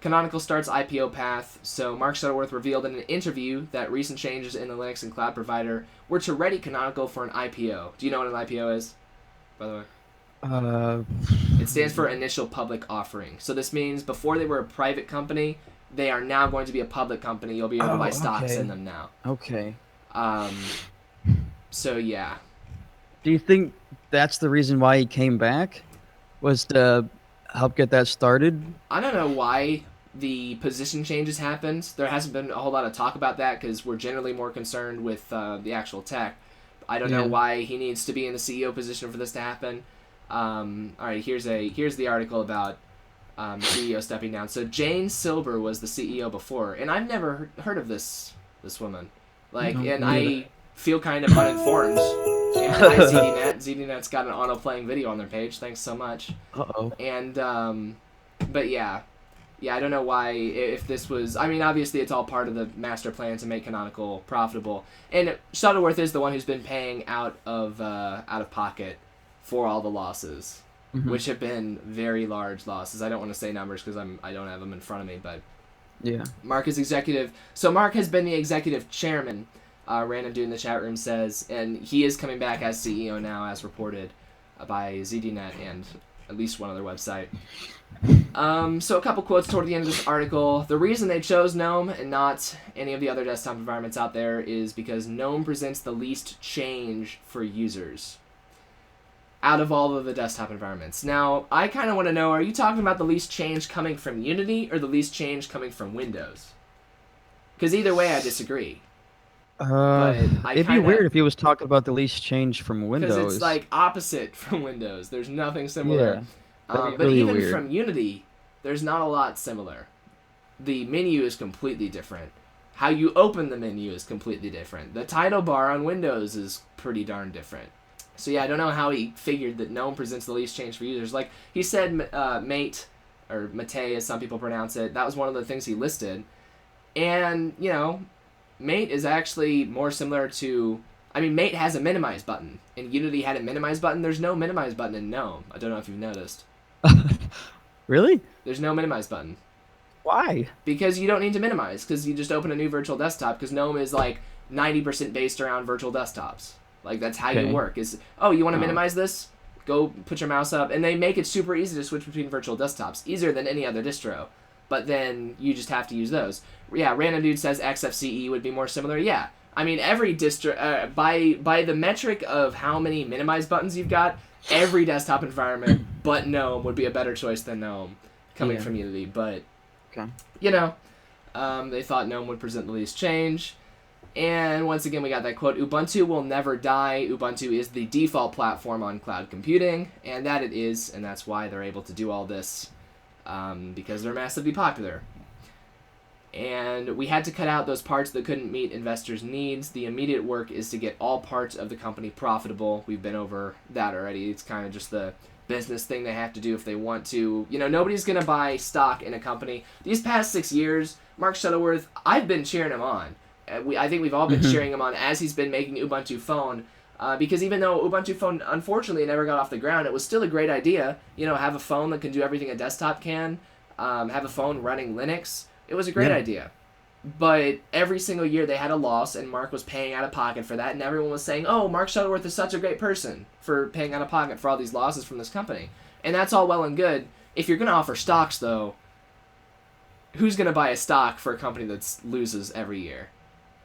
Canonical starts IPO path. So Mark Shuttleworth revealed in an interview that recent changes in the Linux and cloud provider were to ready Canonical for an IPO. Do you know what an IPO is, by the way? It stands for Initial Public Offering. So this means before they were a private company, they are now going to be a public company. You'll be able to buy stocks in them now. Okay. So yeah. Do you think that's the reason why he came back? Was to help get that started? I don't know why the position changes happened. There hasn't been a whole lot of talk about that because we're generally more concerned with the actual tech. I don't know why he needs to be in the CEO position for this to happen. All right, here's the article about CEO stepping down. So Jane Silber was the CEO before, and I've never heard of this woman. I feel kind of uninformed. And hi, ZDNet. ZDNet's got an auto-playing video on their page. Thanks so much. Uh-oh. And, but yeah. Yeah, I don't know why, if this was... I mean, obviously it's all part of the master plan to make Canonical profitable. And Shuttleworth is the one who's been paying out of pocket for all the losses, which have been very large losses. I don't want to say numbers because I don't have them in front of me, but... Yeah. Mark is executive... So Mark has been the executive chairman... Random Dude in the chat room says, and he is coming back as CEO now, as reported by ZDNet and at least one other website. So a couple quotes toward the end of this article. The reason they chose Gnome and not any of the other desktop environments out there is because Gnome presents the least change for users out of all of the desktop environments. Now, I kind of want to know, are you talking about the least change coming from Unity or the least change coming from Windows? Because either way, I disagree. It'd be weird if he was talking about the least change from Windows. Because it's like opposite from Windows. There's nothing similar. But really even weird. from Unity, there's not a lot similar. The menu is completely different. How you open the menu is completely different. The title bar on Windows is pretty darn different. So yeah, I don't know how he figured that Gnome presents the least change for users. Like he said, mate or mate as some people pronounce it. That was one of the things he listed, and mate is actually more similar to. I mean, mate has a minimize button, and Unity had a minimize button. There's no minimize button in Gnome. I don't know if you've noticed. Really? There's no minimize button. Why? Because you don't need to minimize, because you just open a new virtual desktop, because Gnome is like 90% based around virtual desktops. Like, that's how you work. Is, oh, you want to minimize this? Go put your mouse up. And they make it super easy to switch between virtual desktops. Easier than any other distro. But then you just have to use those. Yeah, Random Dude says XFCE would be more similar. Yeah. I mean, every distro... by the metric of how many minimize buttons you've got, every desktop environment but Gnome would be a better choice than Gnome coming from Unity. But, they thought Gnome would present the least change. And once again, we got that quote, Ubuntu will never die. Ubuntu is the default platform on cloud computing, and that it is, and that's why they're able to do all this, because they're massively popular. And we had to cut out those parts that couldn't meet investors' needs. The immediate work is to get all parts of the company profitable. We've been over that already. It's kind of just the business thing they have to do if they want to. Nobody's going to buy stock in a company. These past 6 years, Mark Shuttleworth, I've been cheering him on. I think we've all been cheering him on as he's been making Ubuntu Phone, because even though Ubuntu Phone unfortunately never got off the ground, it was still a great idea. Have a phone that can do everything a desktop can, have a phone running Linux. It was a great idea. But every single year they had a loss, and Mark was paying out of pocket for that, and everyone was saying, oh, Mark Shuttleworth is such a great person for paying out of pocket for all these losses from this company. And that's all well and good. If you're going to offer stocks, though, who's going to buy a stock for a company that loses every year?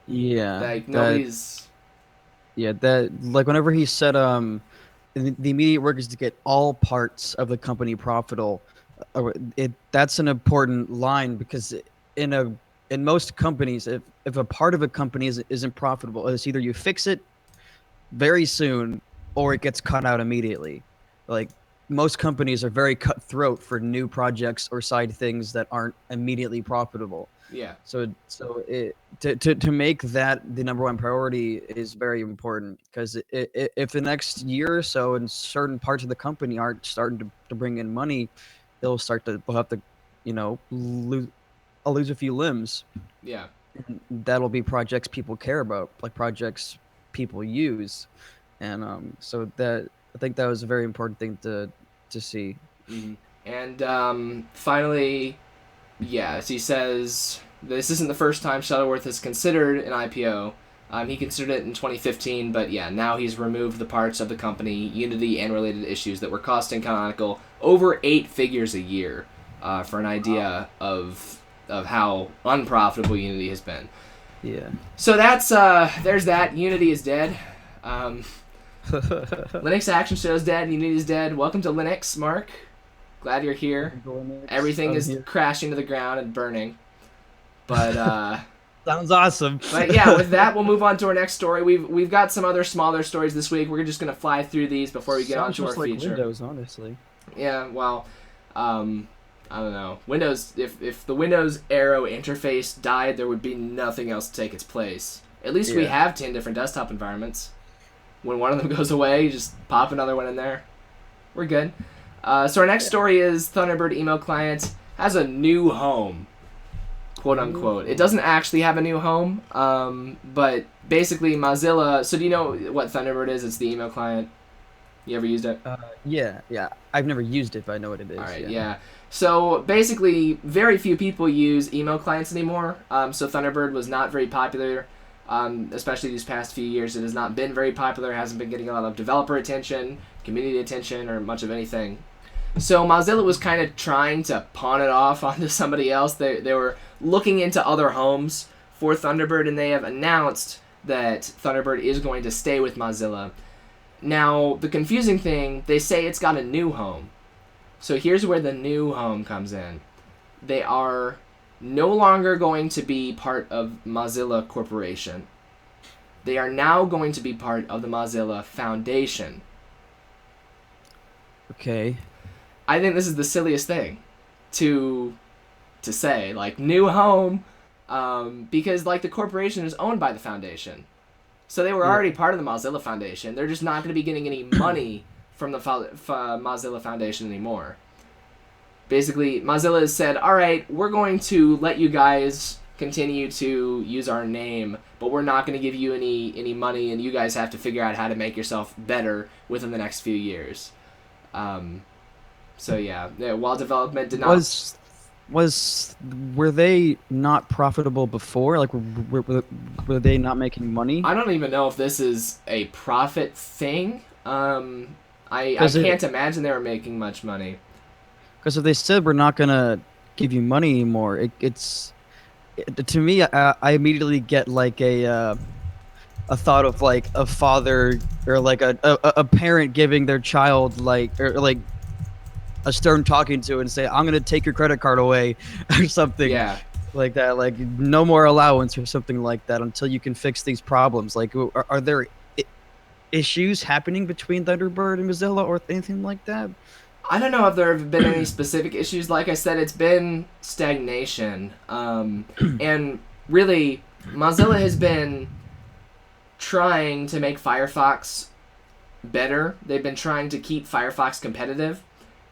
Yeah. Like, nobody's... like, whenever he said, the immediate work is to get all parts of the company profitable, that's an important line, because in most companies, if a part of a company isn't profitable, it's either you fix it very soon or it gets cut out immediately. Like, most companies are very cutthroat for new projects or side things that aren't immediately profitable. Yeah. So to make that the number one priority is very important, because if the next year or so and certain parts of the company aren't starting to bring in money, they'll have to, lose a few limbs. Yeah. And that'll be projects people care about, like projects people use, and so that I think that was a very important thing to see. Mm-hmm. And finally, as he says, this isn't the first time Shuttleworth has considered an IPO. He considered it in 2015, but now he's removed the parts of the company, Unity, and related issues that were costing Canonical over 8 figures a year, for an idea of how unprofitable Unity has been. Yeah. So that's there's that. Unity is dead. Linux Action Show is dead. Unity is dead. Welcome to Linux, Mark. Glad you're here. Everything is crashing to the ground and burning. But sounds awesome. But with that, we'll move on to our next story. We've got some other smaller stories this week. We're just gonna fly through these before we get on to our feature. Windows, honestly. Yeah, well, I don't know. Windows, if the Windows Aero interface died, there would be nothing else to take its place. At least we have 10 different desktop environments. When one of them goes away, you just pop another one in there. We're good. So our next story is Thunderbird email client has a new home, quote unquote. It doesn't actually have a new home, but basically Mozilla. So do you know what Thunderbird is? It's the email client. You ever used it? Yeah. I've never used it, but I know what it is. All right, yeah. So basically, very few people use email clients anymore. So Thunderbird was not very popular, especially these past few years. It has not been very popular. It hasn't been getting a lot of developer attention, community attention, or much of anything. So Mozilla was kind of trying to pawn it off onto somebody else. They were looking into other homes for Thunderbird, and they have announced that Thunderbird is going to stay with Mozilla. Now, the confusing thing, they say it's got a new home. So here's where the new home comes in. They are no longer going to be part of Mozilla Corporation. They are now going to be part of the Mozilla Foundation. Okay. I think this is the silliest thing to say, like, new home, because, like, the corporation is owned by the foundation. So they were Yeah. already part of the Mozilla Foundation. They're just not going to be getting any money from the Mozilla Foundation anymore. Basically, Mozilla has said, all right, we're going to let you guys continue to use our name, but we're not going to give you any money, and you guys have to figure out how to make yourself better within the next few years. So yeah, while development did not... Were they not profitable before? Like, were they not making money? I don't even know if this is a profit thing. I can't imagine they were making much money. Because if they said we're not gonna give you money anymore, to me, I immediately get like a thought of like a father or like a parent giving their child like a stern talking to and say, I'm gonna take your credit card away or something like that, like no more allowance or something like that until you can fix these problems. Like, are there issues happening between Thunderbird and Mozilla or anything like that? I don't know if there have been any specific issues. Like I said, it's been stagnation. And really, Mozilla has been trying to make Firefox better. They've been trying to keep Firefox competitive.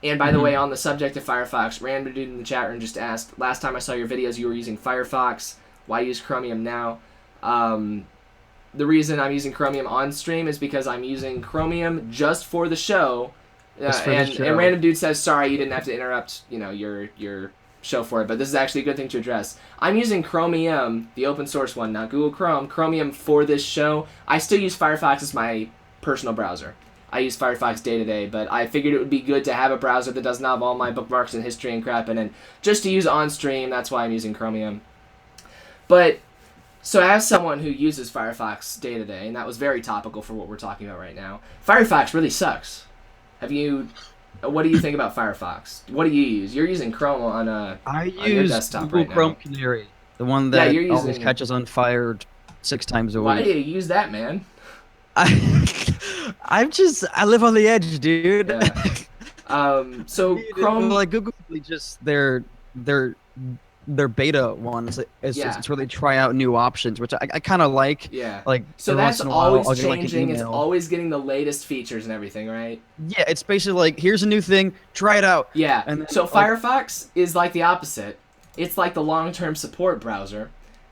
And by the way, on the subject of Firefox, Random Dude in the chat room just asked, last time I saw your videos, you were using Firefox. Why use Chromium now? The reason I'm using Chromium on stream is because I'm using Chromium just for the show. And Random Dude says, sorry, you didn't have to interrupt, your show for it, but this is actually a good thing to address. I'm using Chromium, the open source one, not Google Chrome, Chromium for this show. I still use Firefox as my personal browser. I use Firefox day to day, but I figured it would be good to have a browser that doesn't have all my bookmarks and history and crap in it, just to use on stream. That's why I'm using Chromium. But, so as someone who uses Firefox day to day, and that was very topical for what we're talking about right now, Firefox really sucks. What do you think about Firefox? What do you use? You're using Chrome on your desktop Google right now. Chrome Canary, the one that you're always using... catches on fire 6 times a week. Why do you use that, man? I live on the edge, dude. Yeah. So Chrome, like Google, just their beta one it's where they try out new options, which I kind of like. Yeah. Like, so that's always changing. It's always getting the latest features and everything, right? Yeah, it's basically like, here's a new thing, try it out. Yeah. And then, so Firefox is like the opposite. It's like the long-term support browser,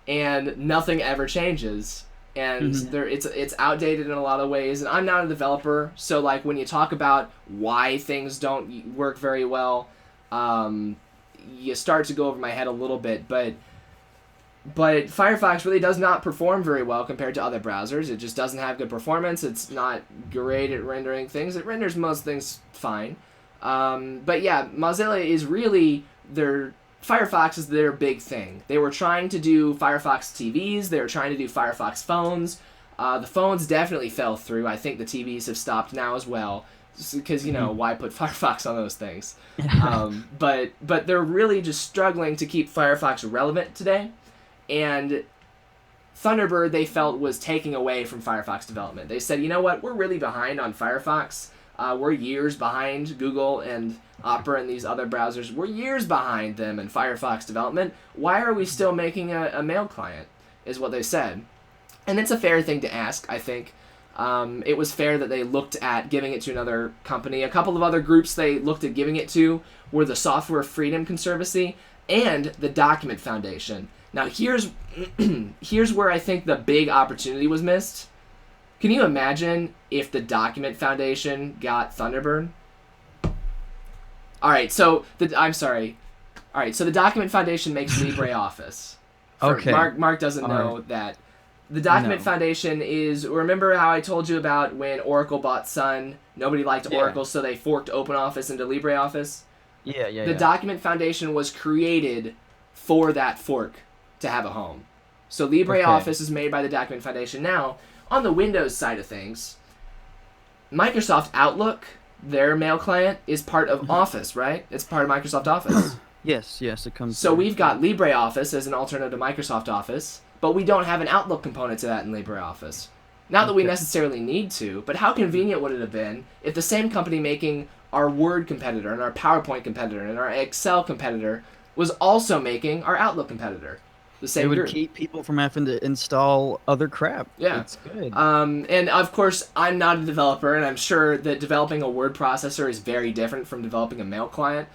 and nothing ever changes. And it's outdated in a lot of ways. And I'm not a developer, so like when you talk about why things don't work very well, you start to go over my head a little bit. But Firefox really does not perform very well compared to other browsers. It just doesn't have good performance. It's not great at rendering things. It renders most things fine. But yeah, Mozilla is really Firefox is their big thing. They were trying to do Firefox TVs. They were trying to do Firefox phones. The phones definitely fell through. I think the TVs have stopped now as well, because why put Firefox on those things? But they're really just struggling to keep Firefox relevant today, and Thunderbird they felt was taking away from Firefox development. They said, you know what, we're really behind on Firefox. We're years behind Google and Opera and these other browsers. We're years behind them in Firefox development. Why are we still making a mail client, is what they said. And it's a fair thing to ask, I think. It was fair that they looked at giving it to another company. A couple of other groups they looked at giving it to were the Software Freedom Conservancy and the Document Foundation. Now here's where I think the big opportunity was missed. Can you imagine if the Document Foundation got Thunderbird? Alright, so the Document Foundation makes LibreOffice. Okay. Mark doesn't know that. The Document Foundation is, remember how I told you about when Oracle bought Sun? Nobody liked Oracle, so they forked OpenOffice into LibreOffice? The Document Foundation was created for that fork to have a home. So LibreOffice is made by the Document Foundation. Now, on the Windows side of things, Microsoft Outlook, their mail client, is part of Office, right? It's part of Microsoft Office. Yes, it comes. So we've got LibreOffice as an alternative to Microsoft Office, but we don't have an Outlook component to that in LibreOffice. Not that we necessarily need to, but how convenient would it have been if the same company making our Word competitor and our PowerPoint competitor and our Excel competitor was also making our Outlook competitor? The It same would group. keep people from having to install other crap. Yeah. It's good. And of course, I'm not a developer, and I'm sure that developing a word processor is very different from developing a mail client.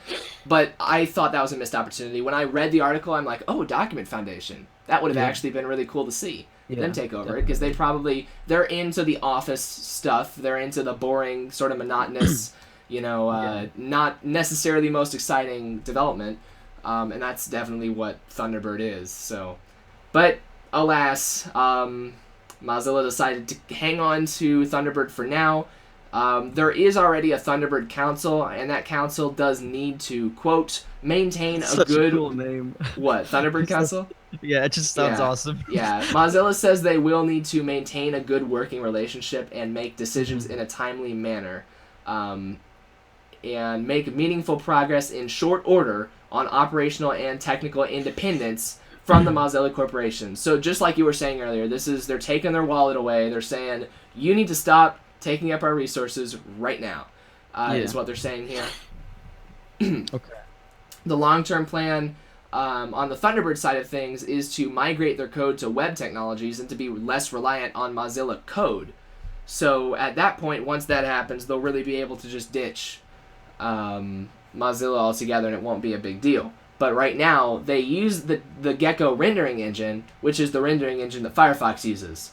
But I thought that was a missed opportunity. When I read the article, I'm like, oh, Document Foundation. That would have Yeah. actually been really cool to see them Yeah. take over it, because Definitely. they're into the office stuff. They're into the boring, sort of monotonous, Yeah. not necessarily most exciting development. And that's definitely what Thunderbird is. So, but alas, Mozilla decided to hang on to Thunderbird for now. There is already a Thunderbird Council, and that council does need to, quote, maintain a Such a good. cool name. What? Thunderbird Council? Yeah, it just sounds Yeah. awesome. Yeah. Mozilla says they will need to maintain a good working relationship and make decisions Mhm. in a timely manner. Um, and make meaningful progress in short order on operational and technical independence from the Mozilla Corporation. So just like you were saying earlier, they're taking their wallet away. They're saying you need to stop taking up our resources right now. Is Yeah. what they're saying here. Okay. The long-term plan on the Thunderbird side of things is to migrate their code to web technologies and to be less reliant on Mozilla code. So at that point, once that happens, they'll really be able to just ditch Mozilla altogether, and it won't be a big deal. But right now, they use the Gecko rendering engine, which is the rendering engine that Firefox uses.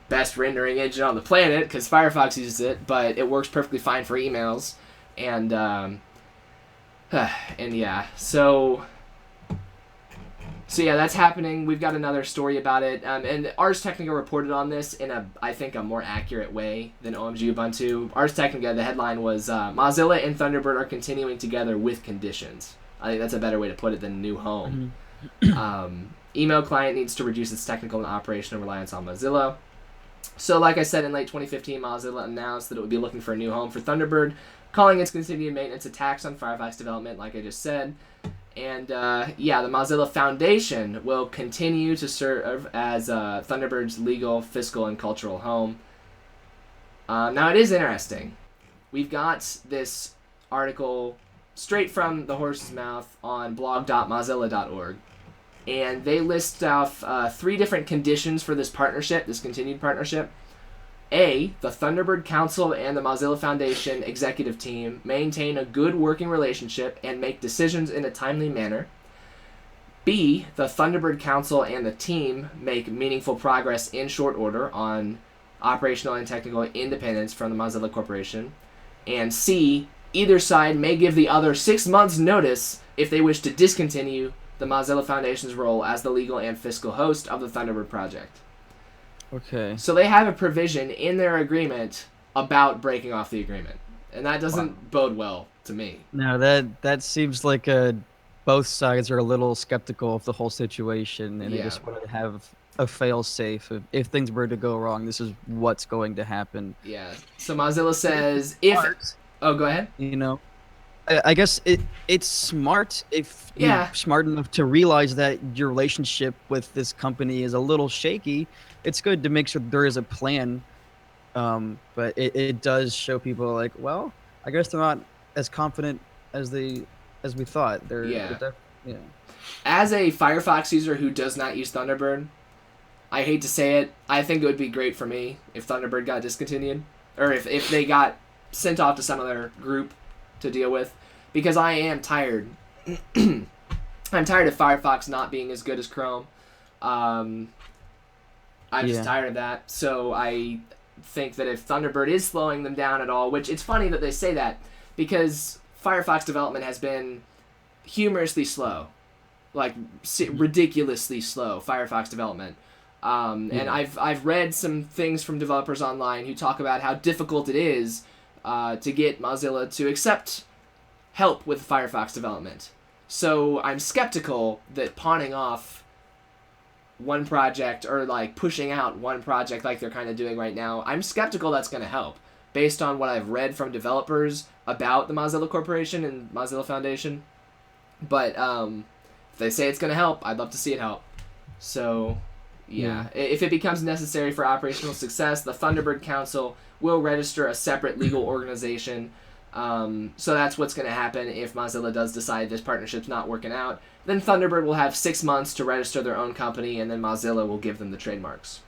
Best rendering engine on the planet, because Firefox uses it, but it works perfectly fine for emails. And, and yeah, so yeah, that's happening. We've got another story about it, and Ars Technica reported on this in I think, a more accurate way than OMG Ubuntu. Ars Technica, the headline was Mozilla and Thunderbird are continuing together with conditions. I think that's a better way to put it than new home. Email client needs to reduce its technical and operational reliance on Mozilla. So, like I said, in late 2015, Mozilla announced that it would be looking for a new home for Thunderbird, calling its continued maintenance a tax on Firefox development, like I just said. And yeah, the Mozilla Foundation will continue to serve as Thunderbird's legal, fiscal, and cultural home. Now, it is interesting. We've got this article straight from the horse's mouth on blog.mozilla.org. And they list off 3 different conditions for this partnership, this continued partnership. A, the Thunderbird Council and the Mozilla Foundation executive team maintain a good working relationship and make decisions in a timely manner. B, the Thunderbird Council and the team make meaningful progress in short order on operational and technical independence from the Mozilla Corporation. And C, either side may give the other 6 months' notice if they wish to discontinue the Mozilla Foundation's role as the legal and fiscal host of the Thunderbird project. Okay. So they have a provision in their agreement about breaking off the agreement, and that doesn't bode well to me. Now that seems like both sides are a little skeptical of the whole situation, and they Yeah. just want to have a fail safe. If things were to go wrong, this is what's going to happen. Yeah. So Mozilla But says if. smart, Oh, go ahead. you know, I guess it's smart if you're Yeah. smart enough to realize that your relationship with this company is a little shaky. It's good to make sure there is a plan, but it does show people like, well, I guess they're not as confident as we thought. Yeah. Yeah. As a Firefox user who does not use Thunderbird, I hate to say it, I think it would be great for me if Thunderbird got discontinued, or if they got sent off to some other group to deal with, because I am tired. I'm tired of Firefox not being as good as Chrome. I'm just Yeah. tired of that. So I think that if Thunderbird is slowing them down at all, which it's funny that they say that, because Firefox development has been humorously slow, like ridiculously slow. Firefox development. And Yeah. I've read some things from developers online who talk about how difficult it is to get Mozilla to accept help with Firefox development. So I'm skeptical that pawning off one project, or like pushing out one project like they're kind of doing right now, I'm skeptical that's going to help, based on what I've read from developers about the Mozilla Corporation and Mozilla Foundation. But if they say it's going to help, I'd love to see it help. So yeah, if it becomes necessary for operational success, the Thunderbird Council will register a separate legal organization So that's what's going to happen if Mozilla does decide this partnership's not working out. Then Thunderbird will have 6 months to register their own company, and then Mozilla will give them the trademarks.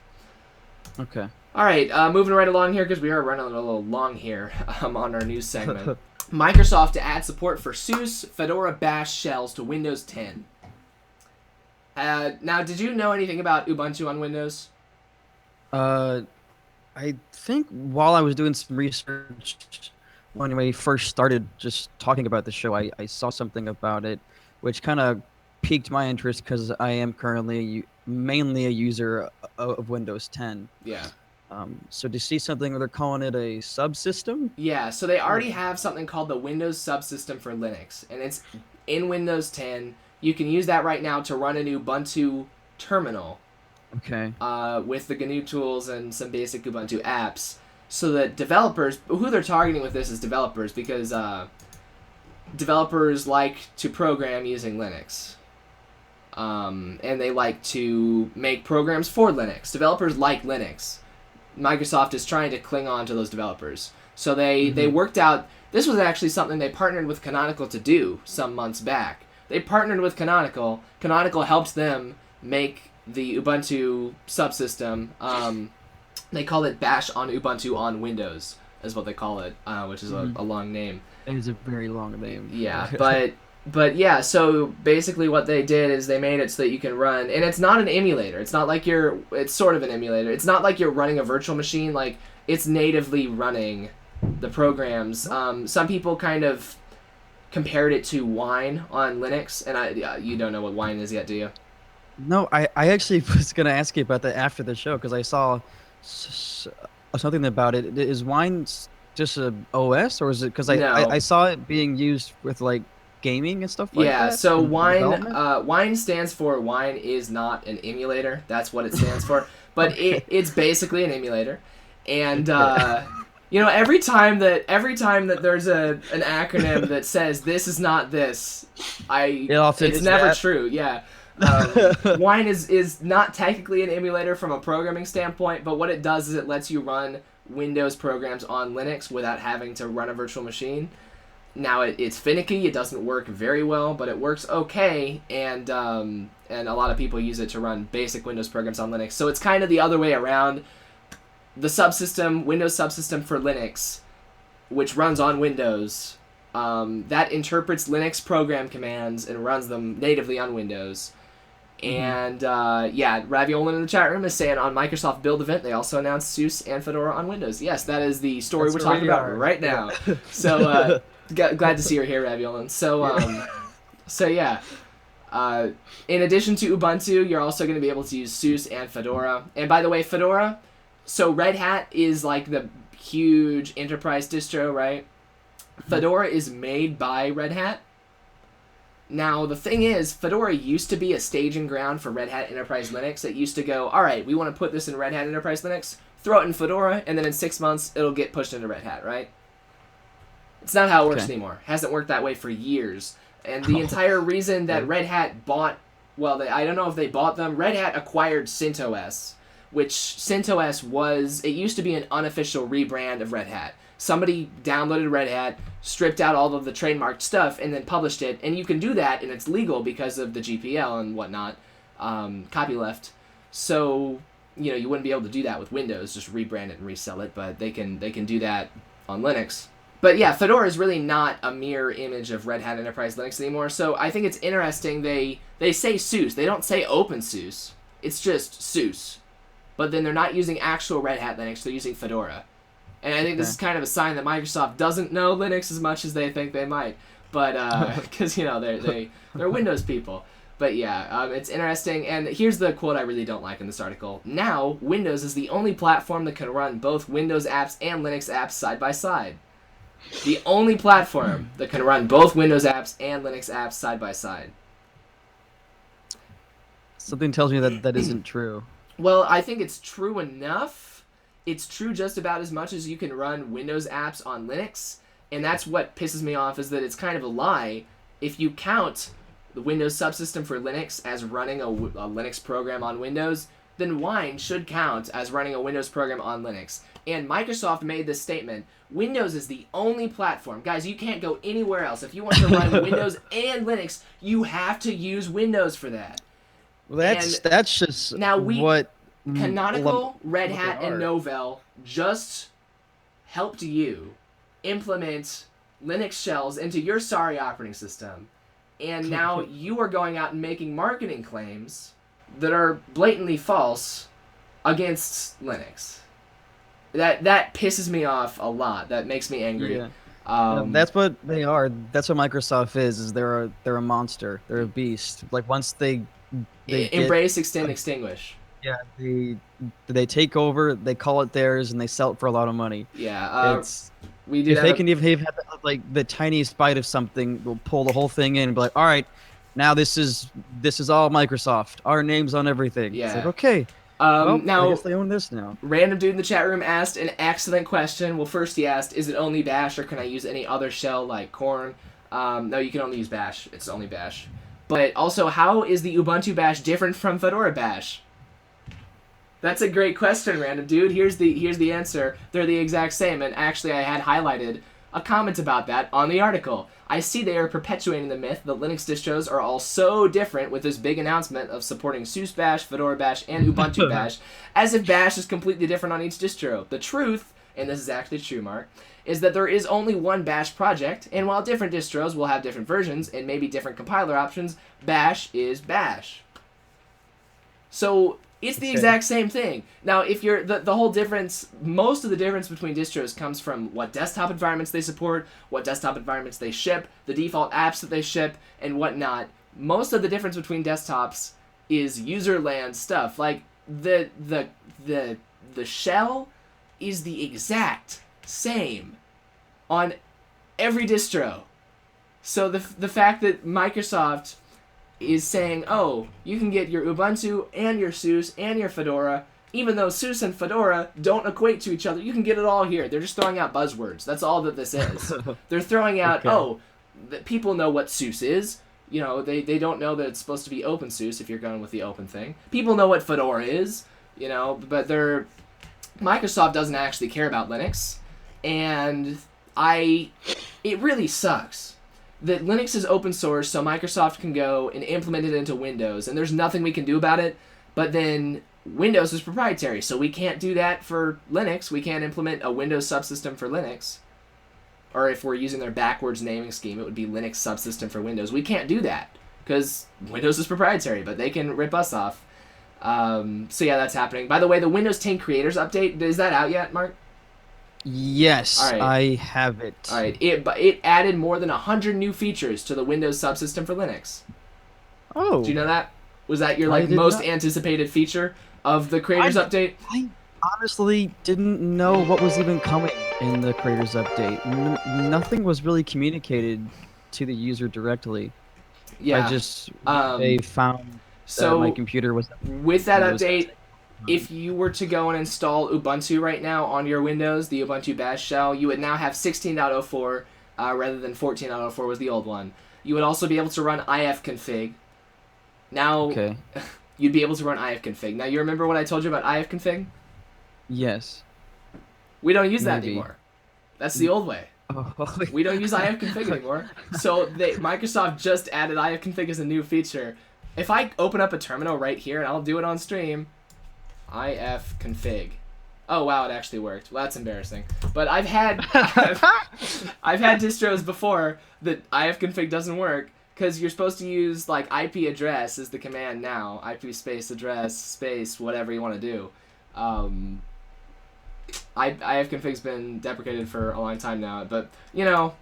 Okay. All right, moving right along here because we are running a little long here on our news segment. Microsoft to add support for SUSE, Fedora, Bash shells to Windows 10. Now, did you know anything about Ubuntu on Windows? I think while I was doing some research when we first started just talking about the show, I saw something about it, which kind of piqued my interest because I am currently mainly a user of Windows 10. Yeah. So to see something where they're calling it a subsystem? Yeah, so they already have something called the Windows subsystem for Linux, and it's in Windows 10. You can use that right now to run an Ubuntu terminal. Okay. With the GNU tools and some basic Ubuntu apps, so that developers, who they're targeting with this is developers, because developers like to program using Linux. And they like to make programs for Linux. Developers like Linux. Microsoft is trying to cling on to those developers. So they worked out, this was actually something they partnered with Canonical to do some months back. They partnered with Canonical. Canonical helped them make the Ubuntu subsystem. They call it Bash on Ubuntu on Windows, is what they call it, which is a long name. It is a very long name. Yeah, but yeah, so basically what they did is they made it so that you can run, and it's not an emulator. It's not like it's sort of an emulator. It's not like you're running a virtual machine. Like, it's natively running the programs. Some people kind of compared it to Wine on Linux, and you don't know what Wine is yet, do you? No, I actually was going to ask you about that after the show because I saw something about it. Is Wine just a OS, or is it because I saw it being used with like gaming and stuff like that? Yeah, so Wine stands for Wine is not an emulator. That's what it stands for. But it's basically an emulator. And you know, every time that there's an acronym that says this is not this, it's never true. Yeah. Wine is not technically an emulator from a programming standpoint, but what it does is it lets you run Windows programs on Linux without having to run a virtual machine. Now it's finicky, it doesn't work very well, but it works okay, and a lot of people use it to run basic Windows programs on Linux. So it's kind of the other way around. The subsystem, Windows subsystem for Linux, which runs on Windows, that interprets Linux program commands and runs them natively on Windows. And yeah, Raviolan in the chat room is saying on Microsoft Build event they also announced SUSE and Fedora on Windows. Yes, that is the story we're talking about right now. Yeah. So glad to see her here, Raviolan. So yeah, in addition to Ubuntu, you're also going to be able to use SUSE and Fedora. And by the way, Fedora, so Red Hat is like the huge enterprise distro, right? Fedora is made by Red Hat. Now, the thing is, Fedora used to be a staging ground for Red Hat Enterprise Linux. It used to go, all right, we want to put this in Red Hat Enterprise Linux, throw it in Fedora, and then in 6 months, it'll get pushed into Red Hat, right? It's not how it works anymore. It hasn't worked that way for years. And the entire reason that Red Hat bought, well, I don't know if they bought them, Red Hat acquired CentOS, which CentOS was, it used to be an unofficial rebrand of Red Hat. Somebody downloaded Red Hat, stripped out all of the trademarked stuff, and then published it. And you can do that, and it's legal because of the GPL and whatnot, copyleft. So, you know, you wouldn't be able to do that with Windows, just rebrand it and resell it, but they can do that on Linux. But yeah, Fedora is really not a mirror image of Red Hat Enterprise Linux anymore, so I think it's interesting they say SUSE. They don't say OpenSUSE. It's just SUSE. But then they're not using actual Red Hat Linux, they're using Fedora. And I think this is kind of a sign that Microsoft doesn't know Linux as much as they think they might. But, because, you know, they're Windows people. But yeah, it's interesting. And here's the quote I really don't like in this article. Now, Windows is the only platform that can run both Windows apps and Linux apps side by side. The only platform that can run both Windows apps and Linux apps side by side. Something tells me that isn't true. Well, I think it's true enough. It's true just about as much as you can run Windows apps on Linux, and that's what pisses me off, is that it's kind of a lie. If you count the Windows subsystem for Linux as running a Linux program on Windows, then Wine should count as running a Windows program on Linux. And Microsoft made this statement: Windows is the only platform. Guys, you can't go anywhere else. If you want to run Windows and Linux, you have to use Windows for that. Well, that's just now what Canonical, Red Hat, and Novell just helped you implement Linux shells into your sorry operating system. And now you are going out and making marketing claims that are blatantly false against Linux. That pisses me off a lot. That makes me angry. Yeah. That's what they are. That's what Microsoft is they're a monster. They're a beast. Like once they embrace, extend, extinguish. Yeah, they take over, they call it theirs, and they sell it for a lot of money. Yeah, we do. If they can even have like the tiniest bite of something, we'll pull the whole thing in and be like, all right, now this is all Microsoft. Our name's on everything. Yeah. It's like, okay. Now, I guess they own this now. Random dude in the chat room asked an excellent question. Well, first he asked, is it only Bash, or can I use any other shell like Korn? No, you can only use Bash. It's only Bash. But also, how is the Ubuntu Bash different from Fedora Bash? That's a great question, random dude. Here's the answer. They're the exact same, and actually I had highlighted a comment about that on the article. I see they are perpetuating the myth that Linux distros are all so different with this big announcement of supporting SUSE Bash, Fedora Bash, and Ubuntu Bash, as if Bash is completely different on each distro. The truth, and this is actually true, Mark, is that there is only one Bash project, and while different distros will have different versions and maybe different compiler options, Bash is Bash. So it's the exact same thing. Now, if you're the whole difference, most of the difference between distros comes from what desktop environments they support, what desktop environments they ship, the default apps that they ship, and whatnot. Most of the difference between desktops is user land stuff. Like the shell is the exact same on every distro. So the fact that Microsoft is saying, oh, you can get your Ubuntu and your SUSE and your Fedora, even though SUSE and Fedora don't equate to each other, you can get it all here. They're just throwing out buzzwords. That's all that this is. They're throwing out, that people know what SUSE is. You know, they don't know that it's supposed to be OpenSUSE if you're going with the open thing. People know what Fedora is, you know, but Microsoft doesn't actually care about Linux, and it really sucks that Linux is open source, so Microsoft can go and implement it into Windows, and there's nothing we can do about it, but then Windows is proprietary, so we can't do that for Linux. We can't implement a Windows subsystem for Linux. Or if we're using their backwards naming scheme, it would be Linux subsystem for Windows. We can't do that, because Windows is proprietary, but they can rip us off. So yeah, that's happening. By the way, the Windows 10 Creators Update, is that out yet, Mark? Yes, right. I have it. All right, it added more than 100 new features to the Windows subsystem for Linux. Oh. Do you know that? Was that your most anticipated feature of the Creators Update? I honestly didn't know what was even coming in the Creators Update. Nothing was really communicated to the user directly. Yeah. I just they found that my computer was with that update. If you were to go and install Ubuntu right now on your Windows, the Ubuntu Bash shell, you would now have 16.04 rather than 14.04 was the old one. You would also be able to run ifconfig. Now, you'd be able to run ifconfig. Now, you remember what I told you about ifconfig? Yes. We don't use that anymore. That's the old way. We don't use ifconfig anymore. So Microsoft just added ifconfig as a new feature. If I open up a terminal right here, and I'll do it on stream, ifconfig. Oh wow, it actually worked. Well, that's embarrassing. But I've had distros before that ifconfig doesn't work because you're supposed to use like IP address as the command now. IP space address space whatever you want to do. ifconfig's been deprecated for a long time now, but you know,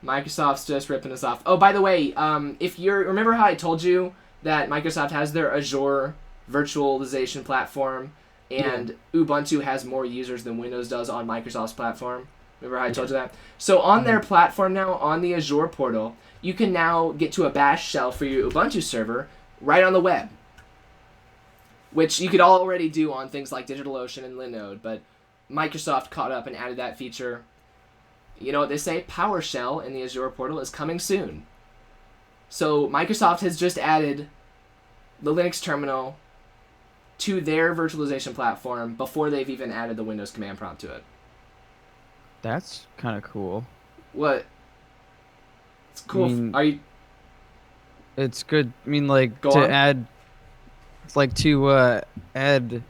Microsoft's just ripping us off. Oh, by the way, remember how I told you that Microsoft has their Azure virtualization platform, and Ubuntu has more users than Windows does on Microsoft's platform? Remember how I told you that? So on their platform now, on the Azure portal, you can now get to a bash shell for your Ubuntu server right on the web, which you could already do on things like DigitalOcean and Linode, but Microsoft caught up and added that feature. You know what they say? PowerShell in the Azure portal is coming soon. So Microsoft has just added the Linux terminal to their virtualization platform before they've even added the Windows command prompt to it. That's kind of cool. What? It's cool. I mean, Are you it's good. I mean, like go to on? add, add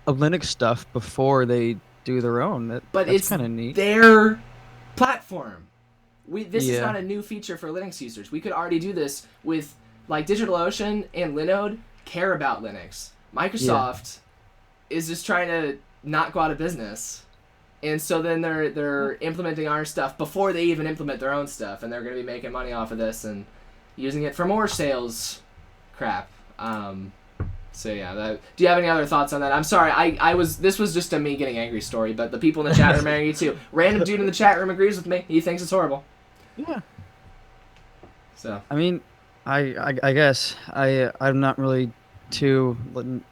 a Linux stuff before they do their own. But That's it's kind of neat. their platform. This is Yeah. not a new feature for Linux users. We could already do this with like DigitalOcean and Linode care about Linux. Microsoft is just trying to not go out of business. And so then they're implementing our stuff before they even implement their own stuff, and they're going to be making money off of this and using it for more sales crap. So yeah, do you have any other thoughts on that? I'm sorry, this was just a me getting angry story, but the people in the chat room are angry too. Random dude in the chat room agrees with me. He thinks it's horrible. Yeah. So I mean, I guess I'm not really too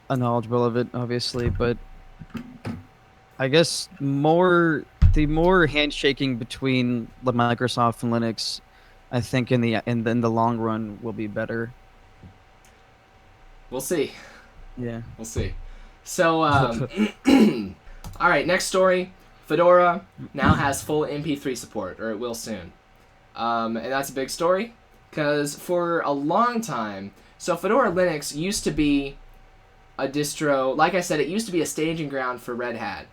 knowledgeable of it, obviously, but I guess the more handshaking between the Microsoft and Linux, I think in the long run will be better. we'll see. Yeah. We'll see. So, all right, next story. Fedora now has full MP3 support, or it will soon. And that's a big story, because for a long time, so Fedora Linux used to be a distro, like I said, it used to be a staging ground for Red Hat,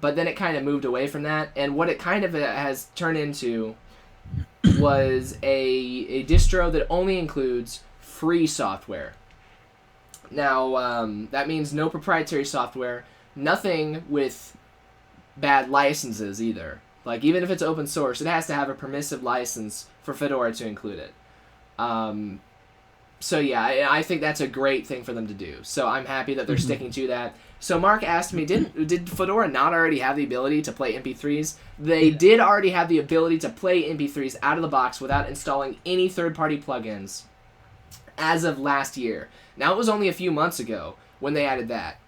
but then it kind of moved away from that, and what it kind of has turned into was a distro that only includes free software. Now, that means no proprietary software, nothing with bad licenses either. Like, even if it's open source, it has to have a permissive license for Fedora to include it. So yeah, I think that's a great thing for them to do. So I'm happy that they're sticking to that. So Mark asked me, did Fedora not already have the ability to play MP3s? They did already have the ability to play MP3s out of the box without installing any third-party plugins as of last year. Now, it was only a few months ago when they added that.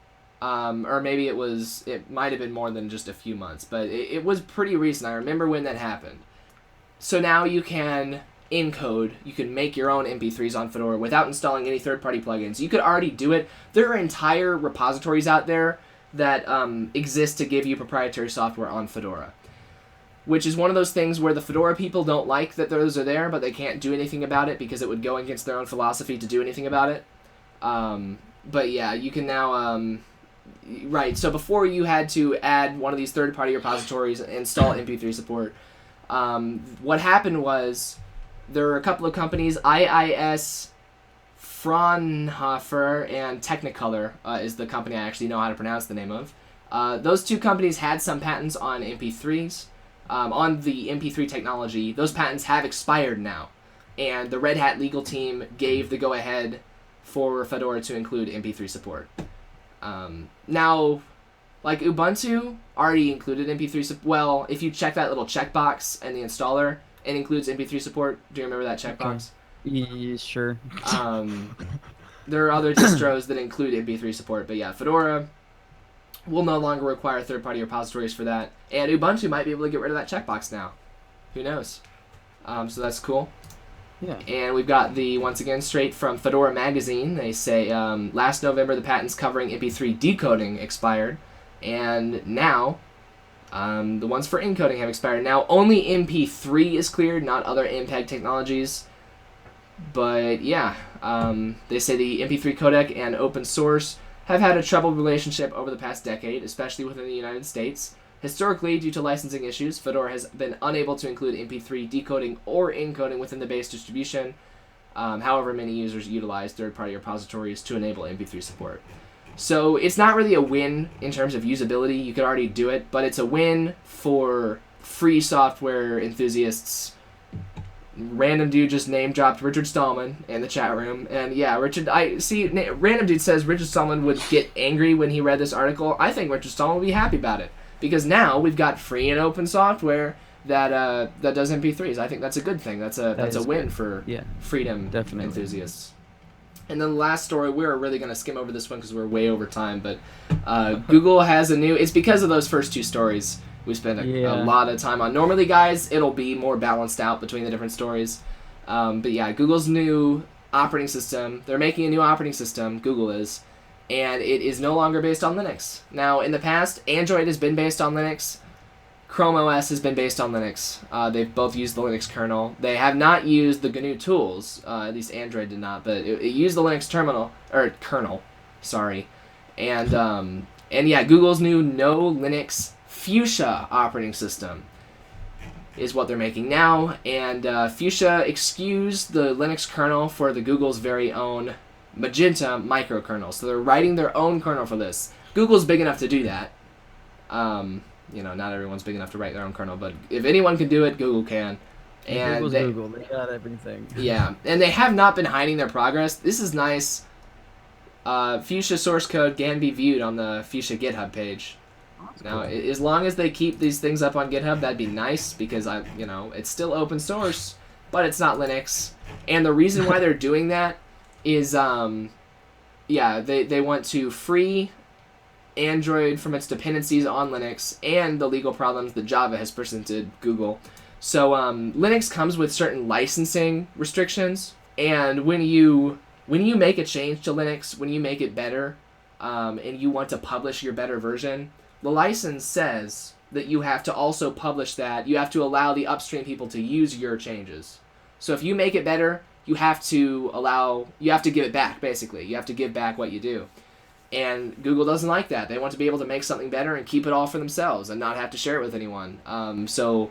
Or maybe it might have been more than just a few months, but it was pretty recent. I remember when that happened. So now you can encode, you can make your own MP3s on Fedora without installing any third-party plugins. You could already do it. There are entire repositories out there that exist to give you proprietary software on Fedora, which is one of those things where the Fedora people don't like that those are there, but they can't do anything about it because it would go against their own philosophy to do anything about it. But yeah, you can now... Right, so before you had to add one of these third-party repositories and install MP3 support, what happened was there were a couple of companies, IIS, Fraunhofer, and Technicolor is the company I actually know how to pronounce the name of. Those two companies had some patents on MP3s, on the MP3 technology. Those patents have expired now, and the Red Hat legal team gave the go-ahead for Fedora to include MP3 support. Now, like Ubuntu already included MP3 support. Well, if you check that little checkbox in the installer, it includes MP3 support. Do you remember that checkbox? Okay. Yeah, sure. There are other distros that include MP3 support, but yeah, Fedora will no longer require third-party repositories for that, and Ubuntu might be able to get rid of that checkbox now. Who knows? So that's cool. Yeah. And we've got once again, straight from Fedora Magazine, they say, last November the patents covering MP3 decoding expired, and now the ones for encoding have expired. Now only MP3 is cleared, not other MPEG technologies. But yeah, they say the MP3 codec and open source have had a troubled relationship over the past decade, especially within the United States. Historically, due to licensing issues, Fedora has been unable to include MP3 decoding or encoding within the base distribution. However, many users utilize third-party repositories to enable MP3 support. So it's not really a win in terms of usability. You could already do it, but it's a win for free software enthusiasts. Random dude just name-dropped Richard Stallman in the chat room. And yeah, Random dude says Richard Stallman would get angry when he read this article. I think Richard Stallman would be happy about it, because now we've got free and open software that does MP3s. I think that's a good thing. That's a win for freedom enthusiasts. And then the last story, we're really going to skim over this one because we're way over time, but Google has it's because of those first two stories we spent a lot of time on. Normally, guys, it'll be more balanced out between the different stories. But yeah, Google's new operating system, they're making a new operating system, Google is, and it is no longer based on Linux. Now, in the past, Android has been based on Linux. Chrome OS has been based on Linux. They've both used the Linux kernel. They have not used the GNU tools. At least Android did not, but it used the Linux kernel. Sorry, and yeah, Google's new No Linux Fuchsia operating system is what they're making now, and Fuchsia excused the Linux kernel for the Google's very own Magenta microkernel. So they're writing their own kernel for this. Google's big enough to do that. Not everyone's big enough to write their own kernel, but if anyone can do it, Google can. And Google's Google. They got everything. Yeah, and they have not been hiding their progress. This is nice. Fuchsia source code can be viewed on the Fuchsia GitHub page. Now, as long as they keep these things up on GitHub, that'd be nice, because it's still open source, but it's not Linux. And the reason why they're doing that is, they want to free Android from its dependencies on Linux and the legal problems that Java has presented Google. So Linux comes with certain licensing restrictions, and when you make a change to Linux, when you make it better, and you want to publish your better version, the license says that you have to also publish that. You have to allow the upstream people to use your changes. So if you make it better, you have to give it back, basically. You have to give back what you do. And Google doesn't like that. They want to be able to make something better and keep it all for themselves and not have to share it with anyone. So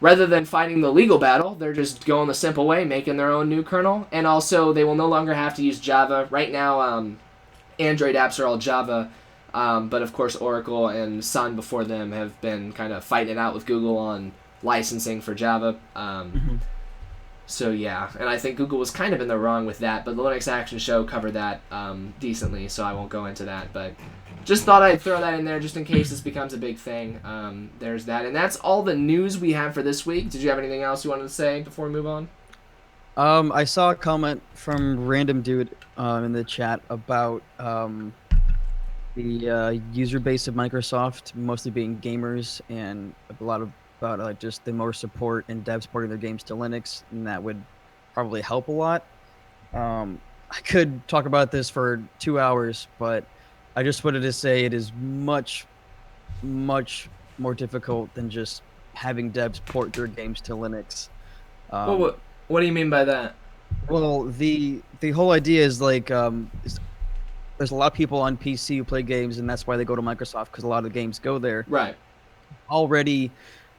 rather than fighting the legal battle, they're just going the simple way, making their own new kernel. And also, they will no longer have to use Java. Right now, Android apps are all Java. But of course, Oracle and Sun before them have been kind of fighting it out with Google on licensing for Java. So yeah, and I think Google was kind of in the wrong with that, but the Linux Action Show covered that decently, so I won't go into that. But just thought I'd throw that in there just in case this becomes a big thing. There's that, and that's all the news we have for this week. Did you have anything else you wanted to say before we move on? I saw a comment from random dude in the chat about the user base of Microsoft mostly being gamers, and a lot about just the more support and devs porting their games to Linux, and that would probably help a lot. I could talk about this for 2 hours, but I just wanted to say it is much, much more difficult than just having devs port their games to Linux. What do you mean by that? Well, the whole idea is there's a lot of people on PC who play games, and that's why they go to Microsoft, because a lot of the games go there. Right. Already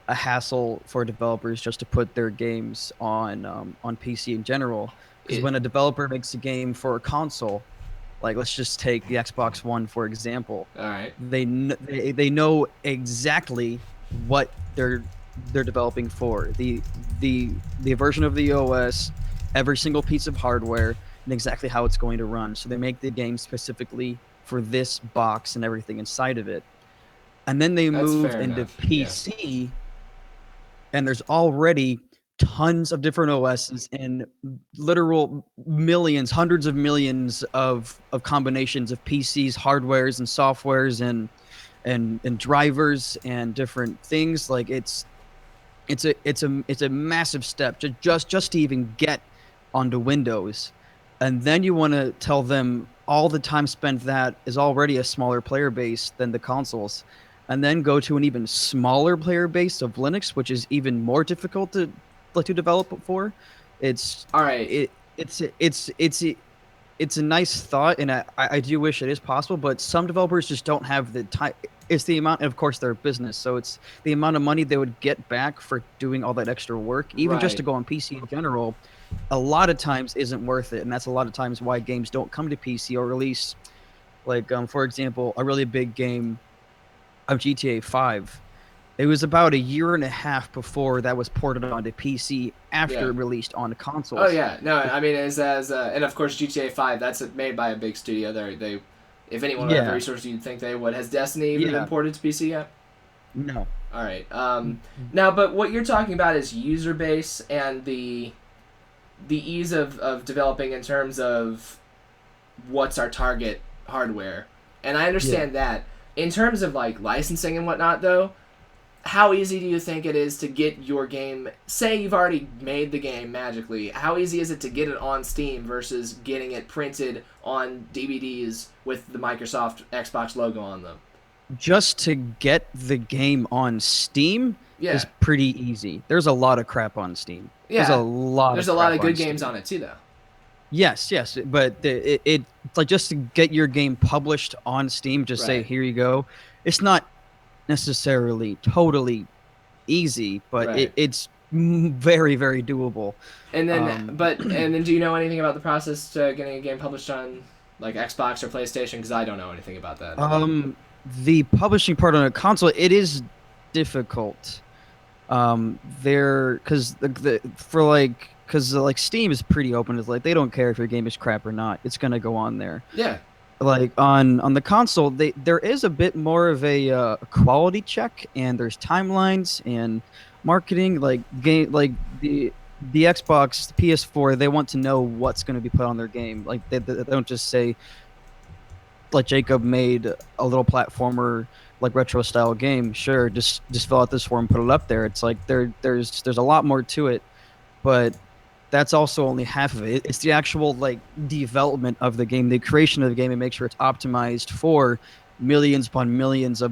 a hassle for developers just to put their games on PC in general. Because when a developer makes a game for a console, like let's just take the Xbox One for example. All right. They know exactly what they're developing for. The version of the OS, every single piece of hardware, and exactly how it's going to run. So they make the game specifically for this box and everything inside of it. And then they move into PC, and there's already tons of different OSs and literal millions, hundreds of millions of combinations of PCs, hardwares, and softwares, and drivers and different things. Like it's a massive step to just to even get onto Windows. And then you want to tell them all the time spent that is already a smaller player base than the consoles, and then go to an even smaller player base of Linux, which is even more difficult to develop for. It's all right. It's a nice thought, and I do wish it is possible, but some developers just don't have the time. It's the amount, and of course they're a business, so it's the amount of money they would get back for doing all that extra work, even just to go on PC in general. A lot of times isn't worth it, and that's a lot of times why games don't come to PC or release. Like, for example, a really big game of GTA 5. It was about a year and a half before that was ported onto PC after it released on consoles. Oh yeah, no, I mean and of course GTA 5. That's made by a big studio. They if anyone would have the resources, you'd think they would. Has Destiny even been ported to PC yet? No. All right. Now, but what you're talking about is user base and the ease of developing in terms of what's our target hardware. And I understand that. In terms of like licensing and whatnot, though, how easy do you think it is to get your game? Say you've already made the game magically. How easy is it to get it on Steam versus getting it printed on DVDs with the Microsoft Xbox logo on them? Just to get the game on Steam Yeah, is pretty easy. There's a lot of crap on Steam. There's a yeah. lot There's of a lot crap of on good games Steam. on it too, though. Yes, yes, but it's like just to get your game published on Steam, just say Right, here you go. It's not necessarily totally easy, but right. it's very, very doable. Um, And then, do you know anything about the process to getting a game published on like Xbox or PlayStation? Because I don't know anything about that. um, the publishing part on a console, it is difficult. There, because for because like Steam is pretty open. It's like they don't care if your game is crap or not. It's gonna go on there. Yeah, Like on the console, there is a bit more of a quality check, and there's timelines and marketing. Like game, like the Xbox, the PS4, they want to know what's going to be put on their game. Like they don't just say like Jacob made a little platformer like retro style game. Sure, just fill out this form, put it up there. It's like there's a lot more to it, but that's also only half of it. It's the actual like development of the game, the creation of the game, and make sure it's optimized for millions upon millions of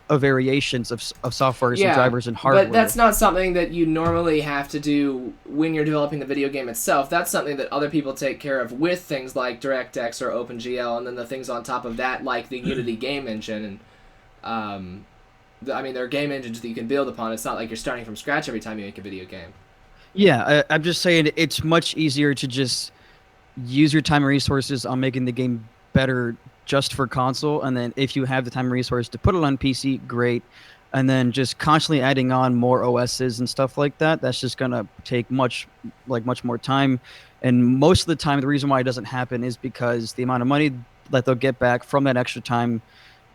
variations of softwares and yeah. drivers and But hardware. that's not something that you normally have to do when you're developing the video game itself. That's something that other people take care of with things like DirectX or OpenGL, and then the things on top of that, like the Unity game engine. And I mean, there are game engines that you can build upon. It's not like you're starting from scratch every time you make a video game. Yeah, I'm just saying it's much easier to just use your time and resources on making the game better just for console, and then if you have the time and resource to put it on PC, great. And then just constantly adding on more OSs and stuff like that, that's just gonna take much more time. And most of the time, the reason why it doesn't happen is because the amount of money that they'll get back from that extra time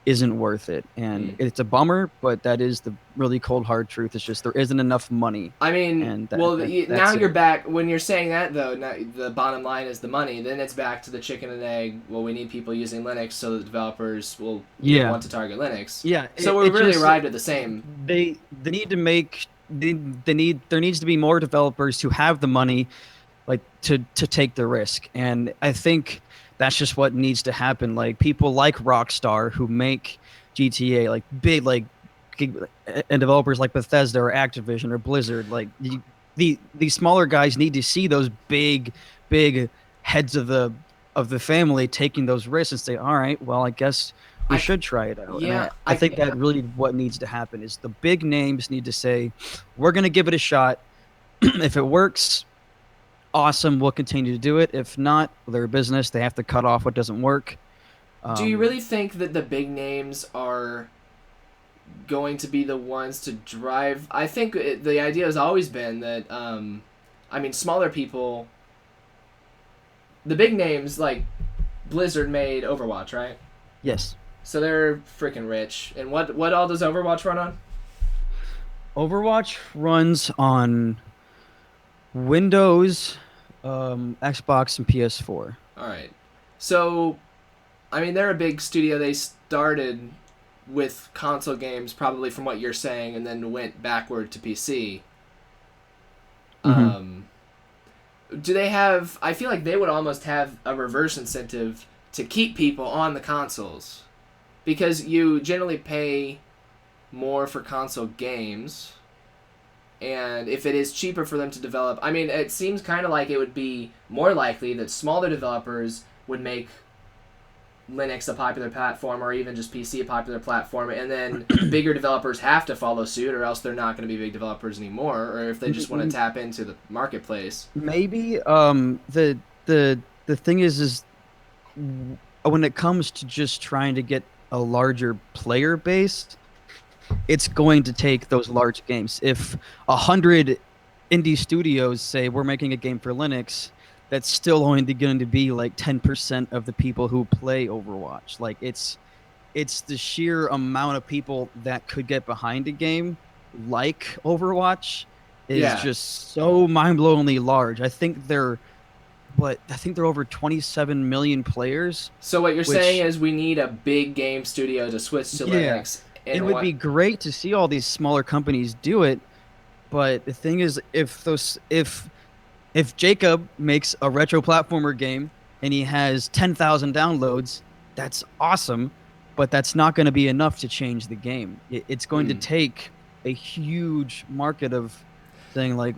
isn't worth it. And Mm. it's a bummer, but that is the really cold hard truth. It's just there isn't enough money, I mean, and well, now that's you're it. back. When you're saying that, though, now the bottom line is the money. Then it's back to the chicken and egg. Well, we need people using Linux so that developers will Yeah. want to target Linux. Yeah, So we it really just arrived at the same. they need to make they need there needs to be more developers who have the money like to take the risk, and I think that's just what needs to happen. Like people like Rockstar who make GTA, like big and developers like Bethesda or Activision or Blizzard, like the smaller guys need to see those big heads of the family taking those risks and say, all right, well, I guess we I should try it out. And yeah. I think that really what needs to happen is the big names need to say, we're going to give it a shot. If it works, awesome, we'll continue to do it. If not, they're a business. They have to cut off what doesn't work. Do you Um, really think that the big names are going to be the ones to drive? I think the idea has always been that. I mean, smaller people. The big names like Blizzard made Overwatch, right? yes. So they're freaking rich. And what all does Overwatch run on? Overwatch runs on Windows, Xbox, and PS4. All right. So, I mean, they're a big studio. They started with console games, probably from what you're saying, and then went backward to PC. Hmm. Do they have? I feel like they would almost have a reverse incentive to keep people on the consoles, because you generally pay more for console games, and if it is cheaper for them to develop, I mean, it seems kind of like it would be more likely that smaller developers would make Linux a popular platform, or even just PC a popular platform, and then bigger developers have to follow suit, or else they're not going to be big developers anymore, or if they just want to tap into the marketplace. Maybe the thing is when it comes to just trying to get a larger player base, it's going to take those large games. If 100 indie studios say we're making a game for Linux, that's still only going to be like 10% of the people who play Overwatch. Like it's the sheer amount of people that could get behind a game like Overwatch is Yeah. just so mind-blowingly large. I think they're over 27 million players, So what you're which saying is we need a big game studio to switch to yeah, Linux, it And would what? be great to see all these smaller companies do it, but the thing is, if Jacob makes a retro platformer game and he has 10,000 downloads, that's awesome, but that's not going to be enough to change the game. It's going to Hmm. take a huge market of saying like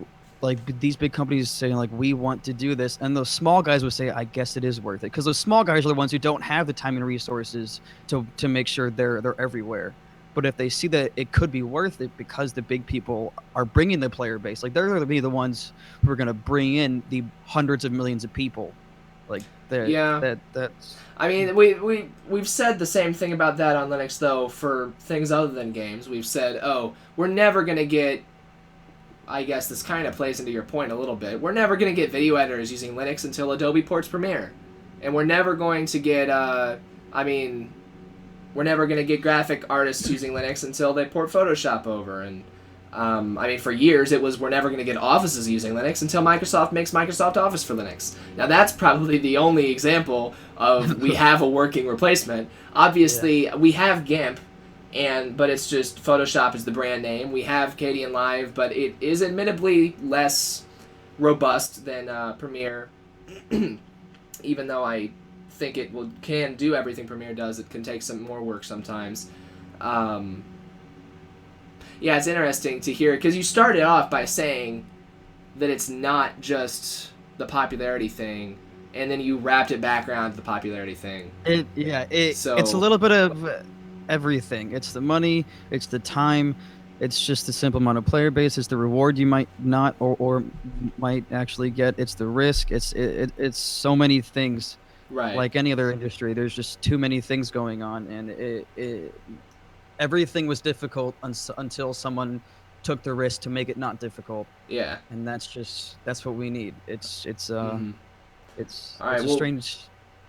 these big companies saying like we want to do this, and those small guys would say I guess it is worth it, because those small guys are the ones who don't have the time and resources to make sure they're everywhere. But if they see that it could be worth it because the big people are bringing the player base, like they're going to be the ones who are going to bring in the hundreds of millions of people, like Yeah. that's I mean, we've said the same thing about that on Linux though for things other than games. We've said, oh, we're never gonna get. I guess this kind of plays into your point a little bit. We're never gonna get video editors using Linux until Adobe ports Premiere, and we're never going to get. I mean, we're never going to get graphic artists using Linux until they port Photoshop over. And I mean, for years it was we're never going to get offices using Linux until Microsoft makes Microsoft Office for Linux. Now that's probably the only example of we have a working replacement. yeah. Obviously, we have GIMP, but it's just Photoshop is the brand name. We have Kdenlive, Live, but it is admittedly less robust than Premiere. Even though I think can do everything Premiere does, it can take some more work sometimes. Um, yeah, it's interesting to hear because you started off by saying that it's not just the popularity thing, and then you wrapped it back around to the popularity thing. It's a So little bit of everything. It's the money, it's the time, it's just the simple amount of player base, it's the reward you might not or might actually get, it's the risk, it's so many things. right, Like any other industry, there's just too many things going on, and everything was difficult until someone took the risk to make it not difficult, yeah. and that's what we need. Mm-hmm. All It's right. Well,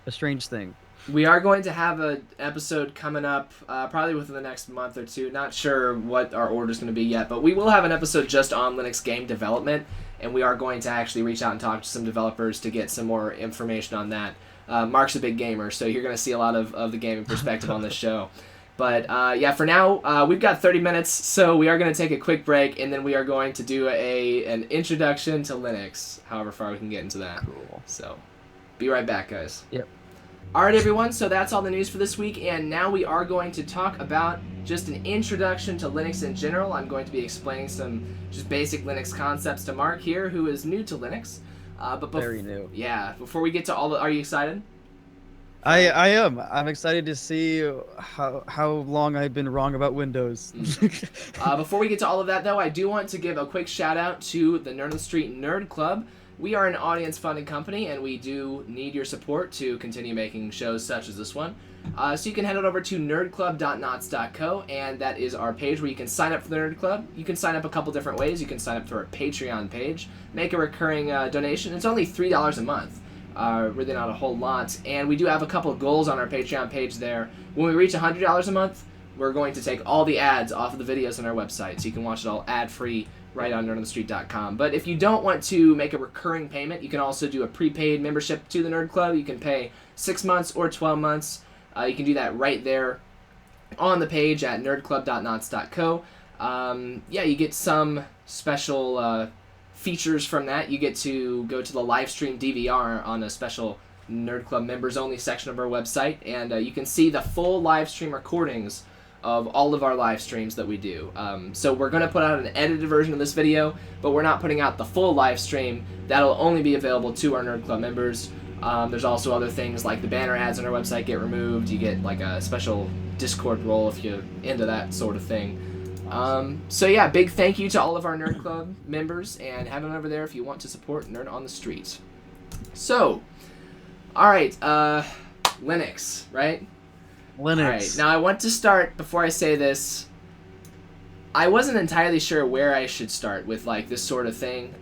a strange thing. we are going to have an episode coming up probably within the next month or two. Not sure what our order is going to be yet, but we will have an episode just on Linux game development, and we are going to actually reach out and talk to some developers to get some more information on that. Mark's a big gamer, so you're going to see a lot of the gaming perspective on this show. But yeah, for now, we've got 30 minutes, so we are going to take a quick break, and then we are going to do an introduction to Linux, however far we can get into that. Cool. So, be right back, guys. Yep. Alright everyone, so that's all the news for this week, and now we are going to talk about just an introduction to Linux in general. I'm going to be explaining some just basic Linux concepts to Mark here, who is new to Linux. Very new. Yeah, before we get to all the... Are you excited? I am. I'm excited to see how long I've been wrong about Windows. Before we get to all of that, though, I do want to give a quick shout out to the Nerd on the Street Nerd Club. We are an audience-funded company, and we do need your support to continue making shows such as this one. So you can head on over to nerdclub.knots.co, and that is our page where you can sign up for the Nerd Club. You can sign up a couple different ways. You can sign up for our Patreon page, make a recurring donation. It's only $3 a month. Really not a whole lot. And we do have a couple of goals on our Patreon page there. When we reach $100 a month, we're going to take all the ads off of the videos on our website, so you can watch it all ad-free right on nerdonthestreet.com. But if you don't want to make a recurring payment, you can also do a prepaid membership to the Nerd Club. You can pay 6 months or 12 months. You can do that right there on the page at nerdclub.knots.co. Yeah, you get some special features from that. You get to go to the live stream DVR on a special Nerd Club members only section of our website, and you can see the full live stream recordings of all of our live streams that we do. So we're going to put out an edited version of this video, but we're not putting out the full live stream. That'll only be available to our Nerd Club members. There's also other things like the banner ads on our website get removed. You get like a special Discord role if you're into that sort of thing. So yeah, big thank you to all of our Nerd Club members, and head on over there if you want to support Nerd on the Street. So, alright, Linux, right? Linux. Alright, now I want to start, before I say this, I wasn't entirely sure where I should start with like this sort of thing.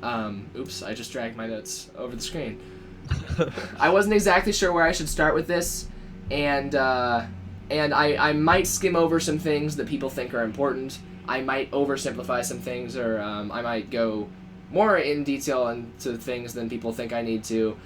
Oops, I just dragged my notes over the screen. I wasn't exactly sure where I should start with this, and I might skim over some things that people think are important. I might oversimplify some things, or I might go more in detail into things than people think I need to.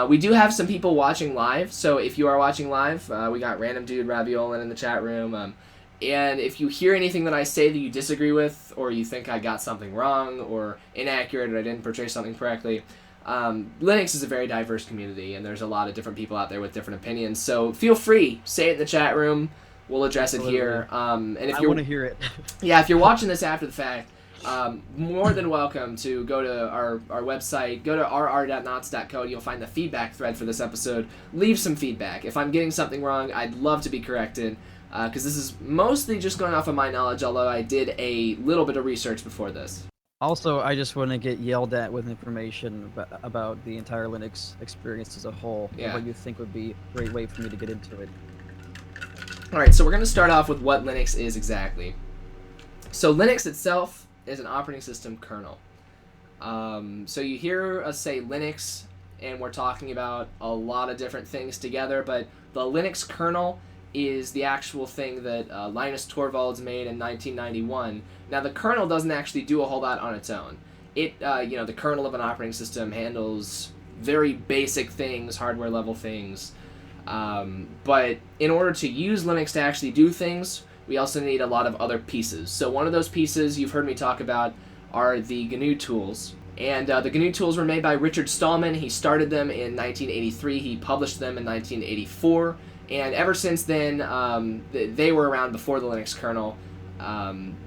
We do have some people watching live, so if you are watching live, we got Random Dude Raviolin in the chat room. And if you hear anything that I say that you disagree with, or you think I got something wrong, or inaccurate, or I didn't portray something correctly, Linux is a very diverse community, and there's a lot of different people out there with different opinions. So feel free, say it in the chat room. We'll address it here. And if I want to hear it. Yeah, if you're watching this after the fact, more than welcome to go to our website, go to rr.knots.co, and you'll find the feedback thread for this episode. Leave some feedback. If I'm getting something wrong, I'd love to be corrected, because this is mostly just going off of my knowledge, although I did a little bit of research before this. Also, I just want to get yelled at with information about the entire Linux experience as a whole. Yeah. What you think would be a great way for me to get into it. Alright, so we're going to start off with what Linux is exactly. So Linux itself is an operating system kernel. So you hear us say Linux, and we're talking about a lot of different things together, but the Linux kernel is the actual thing that Linus Torvalds made in 1991. Now, the kernel doesn't actually do a whole lot on its own. The kernel of an operating system handles very basic things, hardware-level things. But in order to use Linux to actually do things, we also need a lot of other pieces. So one of those pieces you've heard me talk about are the GNU tools. And the GNU tools were made by Richard Stallman. He started them in 1983. He published them in 1984. And ever since then, they were around before the Linux kernel.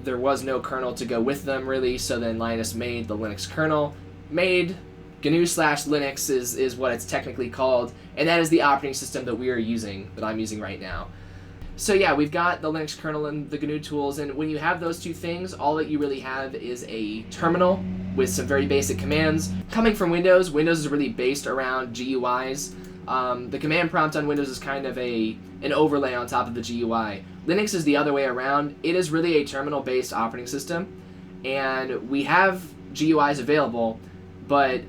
There was no kernel to go with them, really, so then Linus made the Linux kernel. Made GNU/Linux is what it's technically called, and that is the operating system that we are using, that I'm using right now. So yeah, we've got the Linux kernel and the GNU tools, and when you have those two things, all that you really have is a terminal with some very basic commands. Coming from Windows, Windows is really based around GUIs. The command prompt on Windows is kind of an overlay on top of the GUI. Linux is the other way around. It is really a terminal-based operating system, and we have GUIs available, but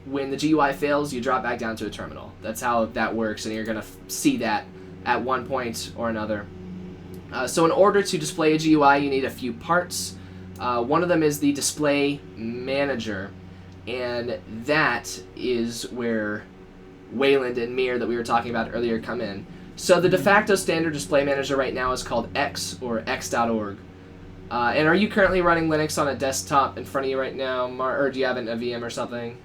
when the GUI fails, you drop back down to a terminal. That's how that works, and you're going to see that at one point or another. So in order to display a GUI, you need a few parts. One of them is the display manager, and that is where Wayland and Mir that we were talking about earlier come in. So the de facto standard display manager right now is called X, or x.org. And are you currently running Linux on a desktop in front of you right now, or do you have a VM or something?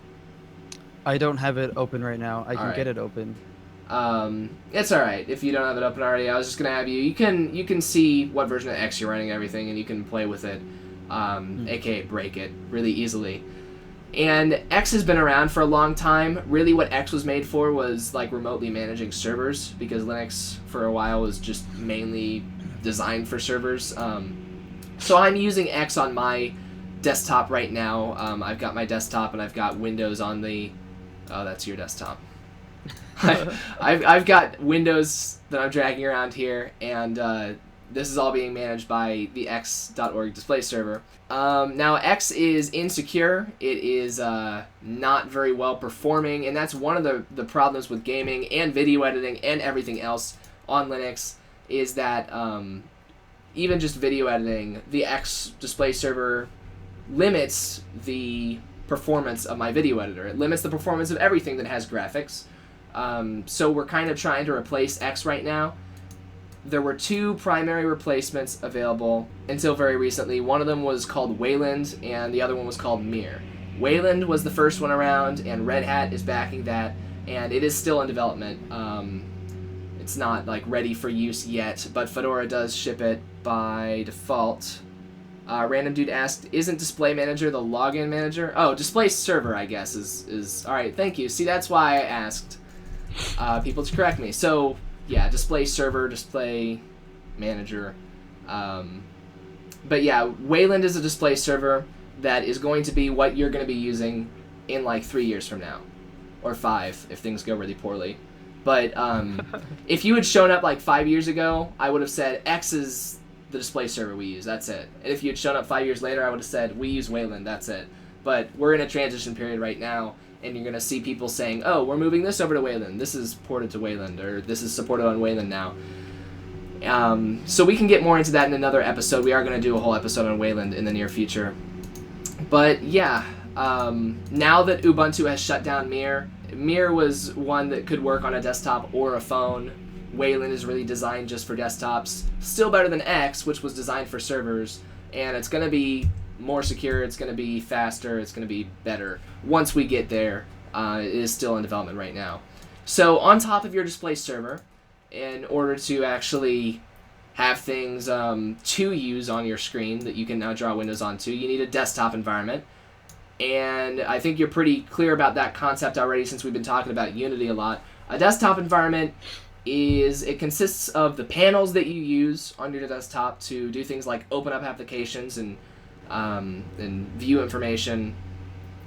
I don't have it open right now. I can Alright. get it open. It's alright if you don't have it open already. I was just gonna have you can see what version of X you're running and everything, and you can play with it, aka break it really easily. And X has been around for a long time. Really what X was made for was like remotely managing servers, because Linux for a while was just mainly designed for servers. So I'm using X on my desktop right now. I've got my desktop and I've got Windows on the... Oh, that's your desktop. I've got Windows that I'm dragging around here, and this is all being managed by the x.org display server. Now, X is insecure. It is not very well performing, and that's one of the problems with gaming and video editing and everything else on Linux, is that even just video editing, the X display server limits the performance of my video editor. It limits the performance of everything that has graphics. So we're kind of trying to replace X right now. There were two primary replacements available until very recently. One of them was called Wayland, and the other one was called Mir. Wayland was the first one around, and Red Hat is backing that, and it is still in development. It's not like ready for use yet, but Fedora does ship it by default. Random Dude asked, isn't Display Manager the login manager? Oh, Display Server, I guess, is... Alright, thank you. See, that's why I asked people to correct me. So, yeah, Display Server, Display Manager. But yeah, Wayland is a display server that is going to be what you're going to be using in like 3 years from now. Or 5, if things go really poorly. But if you had shown up like 5 years ago, I would have said X is the display server we use, that's it. And if you had shown up 5 years later, I would have said we use Wayland, that's it. But we're in a transition period right now, and you're going to see people saying, oh, we're moving this over to Wayland, this is ported to Wayland, or this is supported on Wayland now. So we can get more into that in another episode. We are going to do a whole episode on Wayland in the near future. But yeah, now that Ubuntu has shut down Mir, Mir was one that could work on a desktop or a phone. Wayland is really designed just for desktops. Still better than X, which was designed for servers. And it's going to be more secure, it's going to be faster, it's going to be better once we get there. It is still in development right now. So on top of your display server, in order to actually have things to use on your screen that you can now draw windows onto, you need a desktop environment. And I think you're pretty clear about that concept already since we've been talking about Unity a lot. A desktop environment consists of the panels that you use on your desktop to do things like open up applications and view information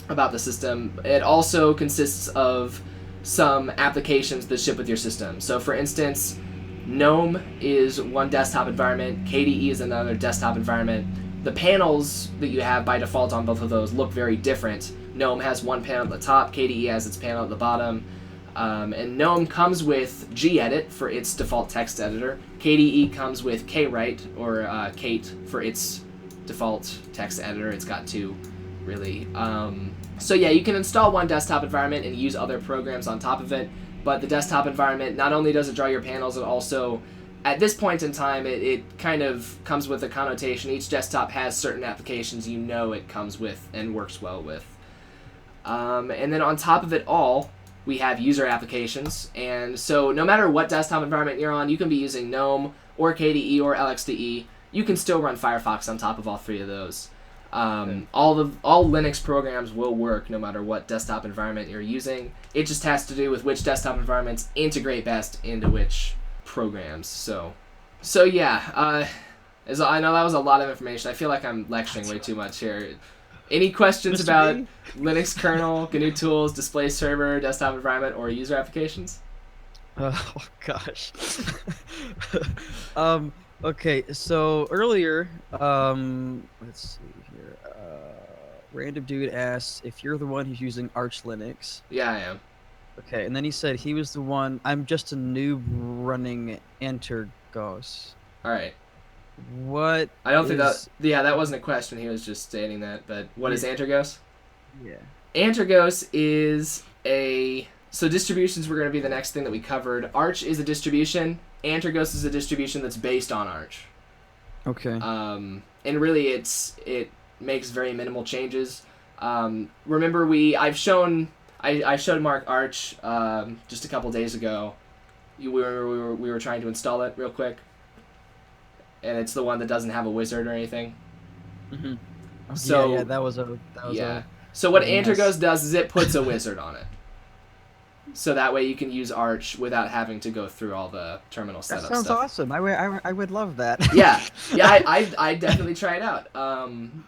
about the system. It also consists of some applications that ship with your system. So for instance, Gnome is one desktop environment, KDE is another desktop environment. The panels that you have by default on both of those look very different. Gnome has one panel at the top, KDE has its panel at the bottom. And Gnome comes with gedit for its default text editor. KDE comes with kwrite, or Kate, for its default text editor. It's got two, really. So yeah, you can install one desktop environment and use other programs on top of it, but the desktop environment, not only does it draw your panels, it also, at this point in time, it kind of comes with a connotation. Each desktop has certain applications you know it comes with and works well with. And then on top of it all, we have user applications, and so no matter what desktop environment you're on, you can be using GNOME or KDE or LXDE. You can still run Firefox on top of all three of those. All Linux programs will work no matter what desktop environment you're using. It just has to do with which desktop environments integrate best into which programs. So yeah, as I know that was a lot of information. I feel like I'm lecturing way too much here. Any questions about Linux kernel, GNU tools, display server, desktop environment, or user applications? Oh gosh. Okay, so earlier, let's see here. Random dude asks if you're the one who's using Arch Linux. Yeah, I am. Okay, and then he said he was the one. I'm just a noob running Entergos. All right. What? I don't think that. Yeah, that wasn't a question. He was just stating that. But what is Antergos? Yeah. Antergos is so distributions were going to be the next thing that we covered. Arch is a distribution. Antergos is a distribution that's based on Arch. Okay. And really, it makes very minimal changes. Remember, I showed Mark Arch just a couple days ago. We were trying to install it real quick, and it's the one that doesn't have a wizard or anything. Mm-hmm. So yeah, that was So what Antergos does is it puts a wizard on it. So that way you can use Arch without having to go through all the terminal setup stuff. That sounds awesome. I would love that. Yeah, I definitely try it out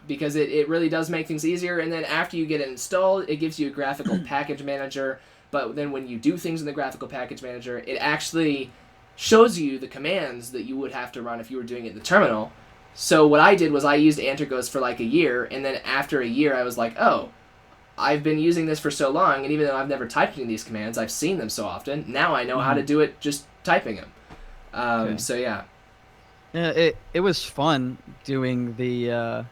because it really does make things easier. And then after you get it installed, it gives you a graphical package manager. But then when you do things in the graphical package manager, it actually shows you the commands that you would have to run if you were doing it in the terminal. So what I did was I used Antergos for like a year, and then after a year I was like, oh, I've been using this for so long, and even though I've never typed any of these commands, I've seen them so often, now I know how to do it just typing them. Okay. So yeah. Yeah, it was fun doing the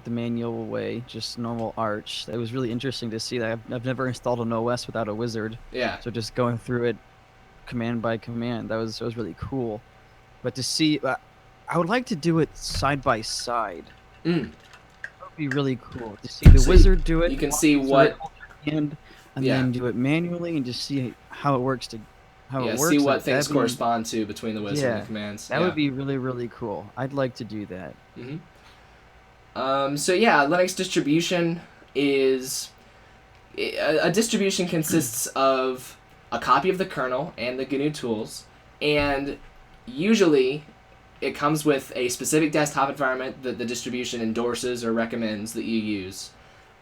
manual way, just normal Arch. It was really interesting to see that. I've never installed an OS without a wizard. Yeah. So just going through it command by command, that was really cool. But to see, I would like to do it side by side. Mm. That would be really cool to see the wizard do it. You can see what and then do it manually and just see how it works see what things correspond to between the wizard and the commands. That would be really, really cool. I'd like to do that. Mm-hmm. So yeah, Linux distribution is a distribution consists of a copy of the kernel and the GNU tools, and usually it comes with a specific desktop environment that the distribution endorses or recommends that you use.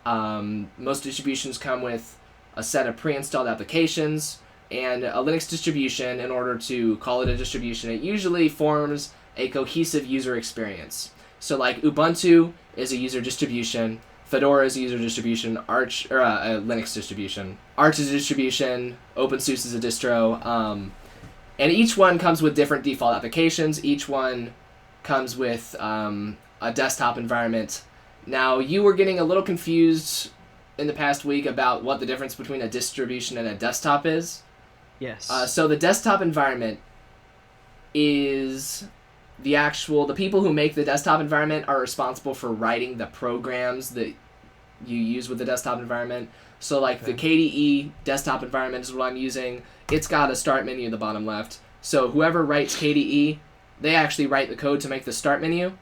Most distributions come with a set of pre-installed applications, and a Linux distribution, in order to call it a distribution, it usually forms a cohesive user experience. So like Ubuntu is a user distribution, Fedora is a user distribution, Arch, or a Linux distribution. Arch is a distribution, OpenSUSE is a distro, and each one comes with different default applications. Each one comes with a desktop environment. Now, you were getting a little confused in the past week about what the difference between a distribution and a desktop is. Yes. So the desktop environment is the people who make the desktop environment are responsible for writing the programs that you use with the desktop environment. So like the KDE desktop environment is what I'm using. It's got a start menu in the bottom left. So whoever writes KDE, they actually write the code to make the start menu.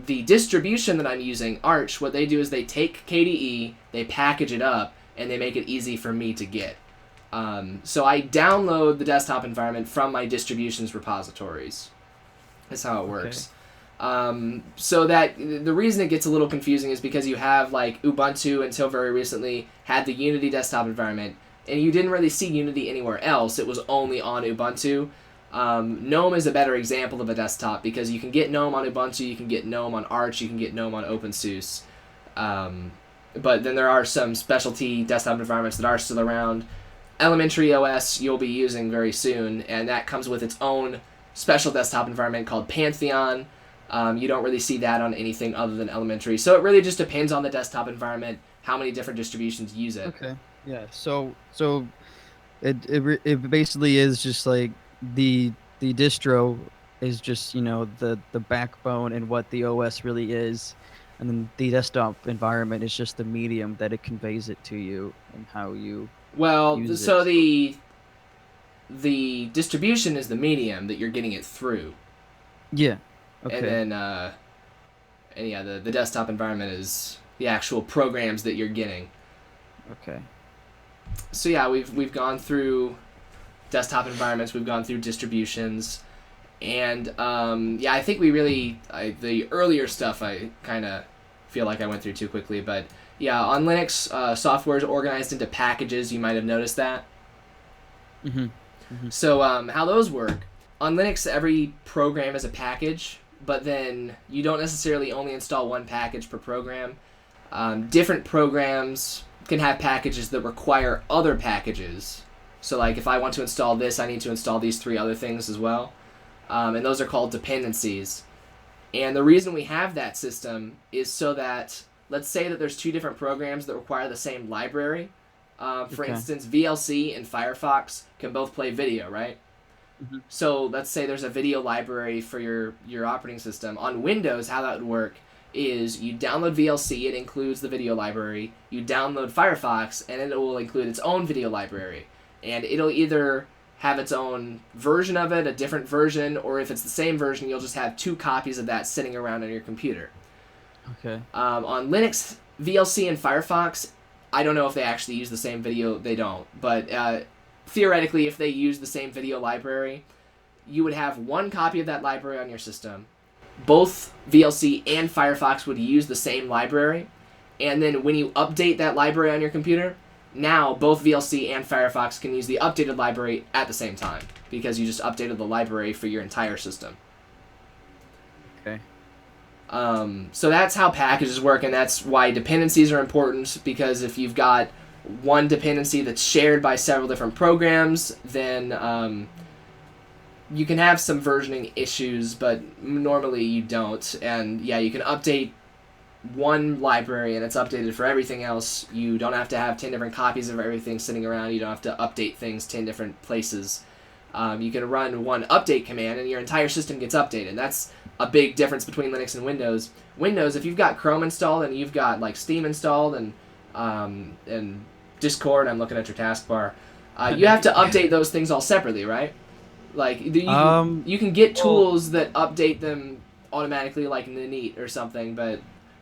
The distribution that I'm using, Arch, what they do is they take KDE, they package it up, and they make it easy for me to get. So I download the desktop environment from my distributions repositories. That's how it works. So that the reason it gets a little confusing is because you have like Ubuntu until very recently had the Unity desktop environment, and you didn't really see Unity anywhere else. It was only on Ubuntu. Gnome is a better example of a desktop because you can get Gnome on Ubuntu, you can get Gnome on Arch, you can get Gnome on OpenSUSE. But then there are some specialty desktop environments that are still around. Elementary OS you'll be using very soon, and that comes with its own special desktop environment called Pantheon. You don't really see that on anything other than Elementary. So it really just depends on the desktop environment, how many different distributions use it. Okay. Yeah. So it basically is just like the distro is just, the backbone and what the OS really is, and then the desktop environment is just the medium that it conveys it to you and how you use So it. the distribution is the medium that you're getting it through. Yeah. Okay. And then the desktop environment is the actual programs that you're getting. Okay. So yeah, we've gone through desktop environments, we've gone through distributions, and I think the earlier stuff I kind of feel like I went through too quickly, but yeah, on Linux, software is organized into packages. You might have noticed that. Mm-hmm. Mm-hmm. So how those work, on Linux, every program is a package, but then you don't necessarily only install one package per program. Different programs can have packages that require other packages. So like if I want to install this, I need to install these 3 other things as well. And those are called dependencies. And the reason we have that system is so that, let's say that there's 2 different programs that require the same library. For instance, VLC and Firefox can both play video, right? Mm-hmm. So let's say there's a video library for your operating system. On Windows, how that would work is you download VLC, it includes the video library. You download Firefox, and it will include its own video library. And it'll either have its own version of it, a different version, or if it's the same version, you'll just have 2 copies of that sitting around on your computer. Okay. On Linux, VLC and Firefox, I don't know if they actually use the same video. They don't. But theoretically, if they use the same video library, you would have 1 copy of that library on your system. Both VLC and Firefox would use the same library. And then when you update that library on your computer, now both VLC and Firefox can use the updated library at the same time because you just updated the library for your entire system. Okay. So that's how packages work, and that's why dependencies are important, because if you've got one dependency that's shared by several different programs, then you can have some versioning issues, but normally you don't. And yeah, you can update one library and it's updated for everything else. You don't have to have 10 different copies of everything sitting around. You don't have to update things 10 different places. You can run one update command and your entire system gets updated. That's a big difference between Linux and Windows. Windows, if you've got Chrome installed and you've got like Steam installed and Discord, I'm looking at your taskbar, you have to update those things all separately, right? Like you can get tools that update them automatically, like Neat or something, but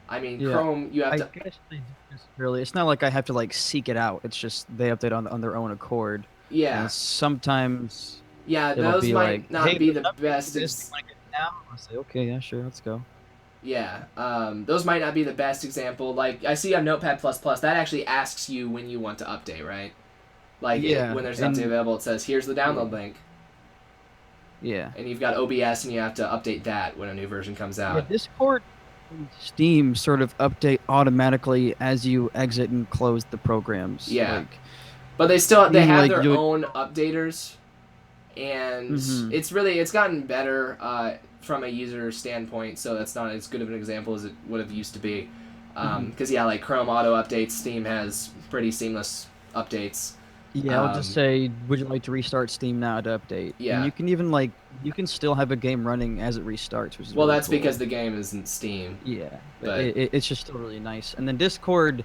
I mean, yeah. Chrome, you have to. I guess they really. It's not like I have to like seek it out. It's just they update on their own accord. Yeah. And sometimes. Yeah, those might not be the best. Like it now. I'll say, okay, yeah, sure, let's go. Yeah, those might not be the best example. Like I see on Notepad++, that actually asks you when you want to update, right? Like when there's an update available, it says here's the download link. Yeah. And you've got OBS, and you have to update that when a new version comes out. Yeah, Discord and Steam sort of update automatically as you exit and close the programs. Yeah. But they have their own updaters, and it's gotten better from a user standpoint, so that's not as good of an example as it would have used to be. Because like Chrome auto updates, Steam has pretty seamless updates. Yeah, I'll just say, would you like to restart Steam now to update? And Yeah. you can even like you can still have a game running as it restarts, which is Well, really that's because cool. the game isn't Steam, Yeah, but but it's just still really nice. And then Discord,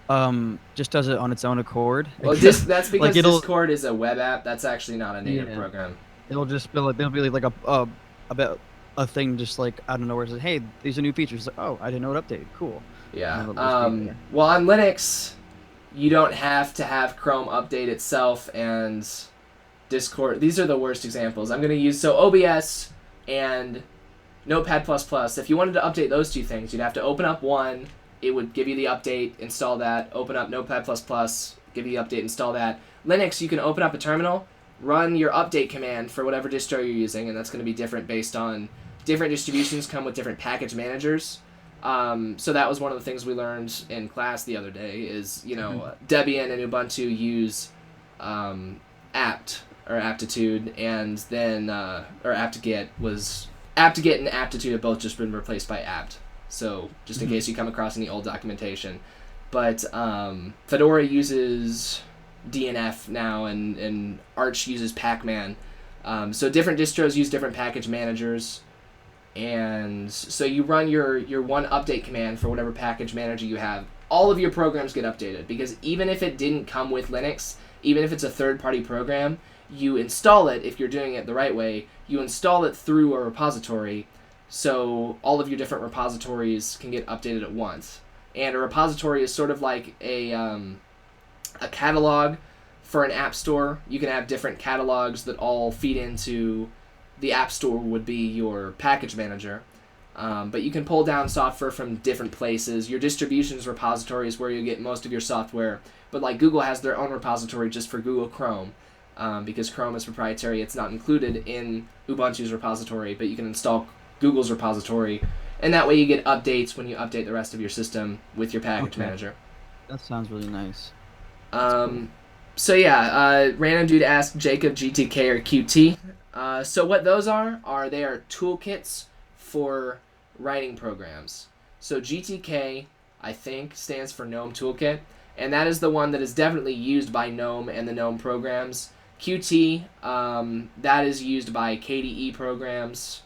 just does it on its own accord. well, that's Like because it'll Discord is a web app. That's actually not a native yeah, program. it'll just be like there'll be like about a thing just like I don't know where it says, hey, these are new features. Like, oh, I didn't know it updated. Cool. And Yeah. then it'll just be there. Well, on Linux, you don't have to have Chrome update itself and Discord. These are the worst examples. I'm going to use so OBS and Notepad++. If you wanted to update those two things, you'd have to open up one. It would give you the update, install that. Open up Notepad++, give you the update, install that. Linux, you can open up a terminal, run your update command for whatever distro you're using, and that's going to be different based on different distributions come with different package managers. So that was one of the things we learned in class the other day is, Debian and Ubuntu use apt or aptitude, and then or apt-get was apt-get and aptitude have both just been replaced by apt. So just in case you come across any old documentation, but Fedora uses DNF now, and Arch uses Pacman. So different distros use different package managers. And so you run your one update command for whatever package manager you have. All of your programs get updated because even if it didn't come with Linux, even if it's a third-party program, you install it, if you're doing it the right way, you install it through a repository so all of your different repositories can get updated at once. And a repository is sort of like a catalog for an app store. You can have different catalogs that all feed into the App Store would be your package manager. But you can pull down software from different places. Your distributions repository is where you get most of your software. But like Google has their own repository just for Google Chrome. Because Chrome is proprietary, it's not included in Ubuntu's repository, but you can install Google's repository. And that way you get updates when you update the rest of your system with your package manager. That sounds really nice. Cool. So yeah, random dude asked Jacob GTK or QT. So what those are they are toolkits for writing programs. So GTK, I think, stands for GNOME Toolkit, and that is the one that is definitely used by GNOME and the GNOME programs. Qt, that is used by KDE programs,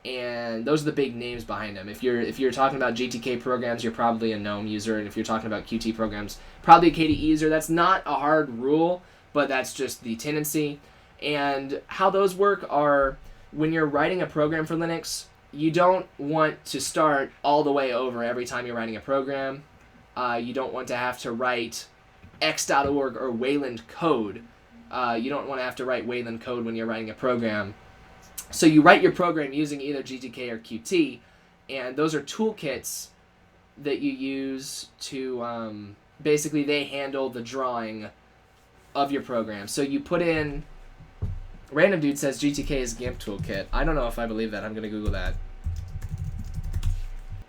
and those are the big names behind them. If you're talking about GTK programs, you're probably a GNOME user, and if you're talking about Qt programs, probably a KDE user. That's not a hard rule, but that's just the tendency. And how those work are when you're writing a program for Linux, you don't want to start all the way over every time you're writing a program. You don't want to have to write x.org or Wayland code. You don't want to have to write Wayland code when you're writing a program. So you write your program using either GTK or Qt, and those are toolkits that you use to basically they handle the drawing of your program. So you put in random dude says GTK is GIMP toolkit. I don't know if I believe that. I'm gonna Google that.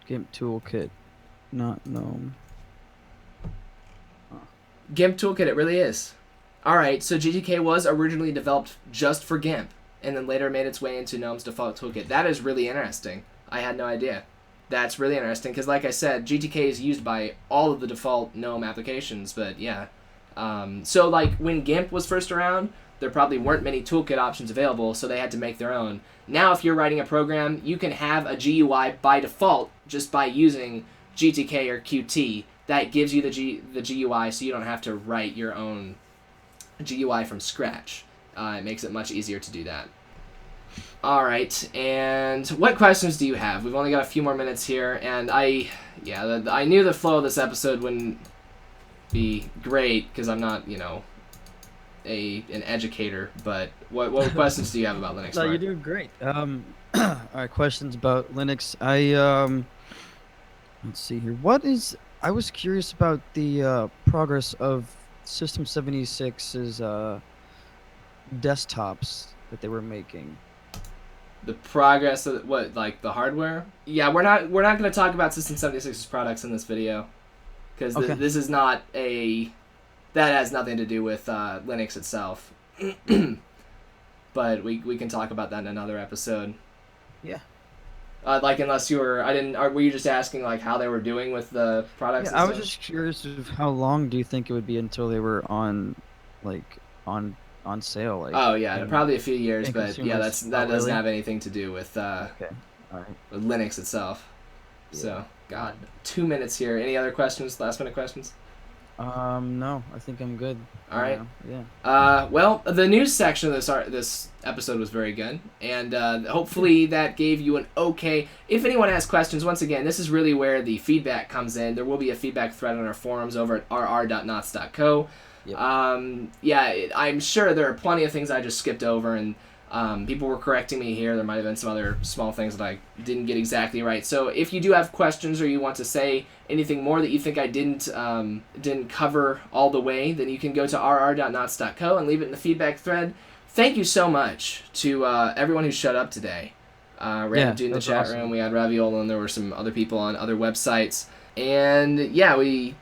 GIMP toolkit, not GNOME. GIMP toolkit, it really is. Alright, so GTK was originally developed just for GIMP, and then later made its way into GNOME's default toolkit. That is really interesting. I had no idea. That's really interesting, because like I said, GTK is used by all of the default GNOME applications, but yeah. So like when GIMP was first around, there probably weren't many toolkit options available, so they had to make their own. Now if you're writing a program, you can have a GUI by default just by using GTK or Qt. That gives you the GUI, so you don't have to write your own GUI from scratch. It makes it much easier to do that. Alright, and what questions do you have? We've only got a few more minutes here, and I knew the flow of this episode wouldn't be great, because I'm not, an educator, but what questions do you have about Linux? No, Mark? you're doing great. All right, questions about Linux. Let's see here. I was curious about the progress of System 76's desktops that they were making. The progress of what, like the hardware? Yeah, we're not going to talk about System 76's products in this video, because this is not that has nothing to do with Linux itself. But we can talk about that in another episode. Yeah. Unless were you just asking like how they were doing with the products? Yeah, I was just curious of how long do you think it would be until they were on like on sale. Like, Oh yeah, in, probably a few years, in but yeah, consumers. that Oh, doesn't really? have anything to do with Okay. All right. Linux itself. Yeah. So, God, 2 minutes here. Any other questions? Last minute questions? No, I think I'm good. All right. Yeah. Well, the news section of this episode was very good, and hopefully that gave you an okay. If anyone has questions, once again, this is really where the feedback comes in. There will be a feedback thread on our forums over at rr.knots.co. Yep. I'm sure there are plenty of things I just skipped over, and people were correcting me here. There might have been some other small things that I didn't get exactly right. So if you do have questions or you want to say anything more that you think I didn't cover all the way, then you can go to rr.knots.co and leave it in the feedback thread. Thank you so much to everyone who showed up today. Random Dude in the chat room. We had Raviola, and there were some other people on other websites. And yeah, we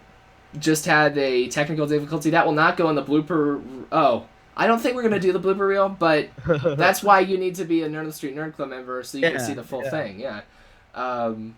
just had a technical difficulty. That will not go in the blooper. Oh, I don't think we're going to do the blooper reel, but that's why you need to be a Nerd on the Street Nerd Club member so you can see the full thing. Yeah. I'll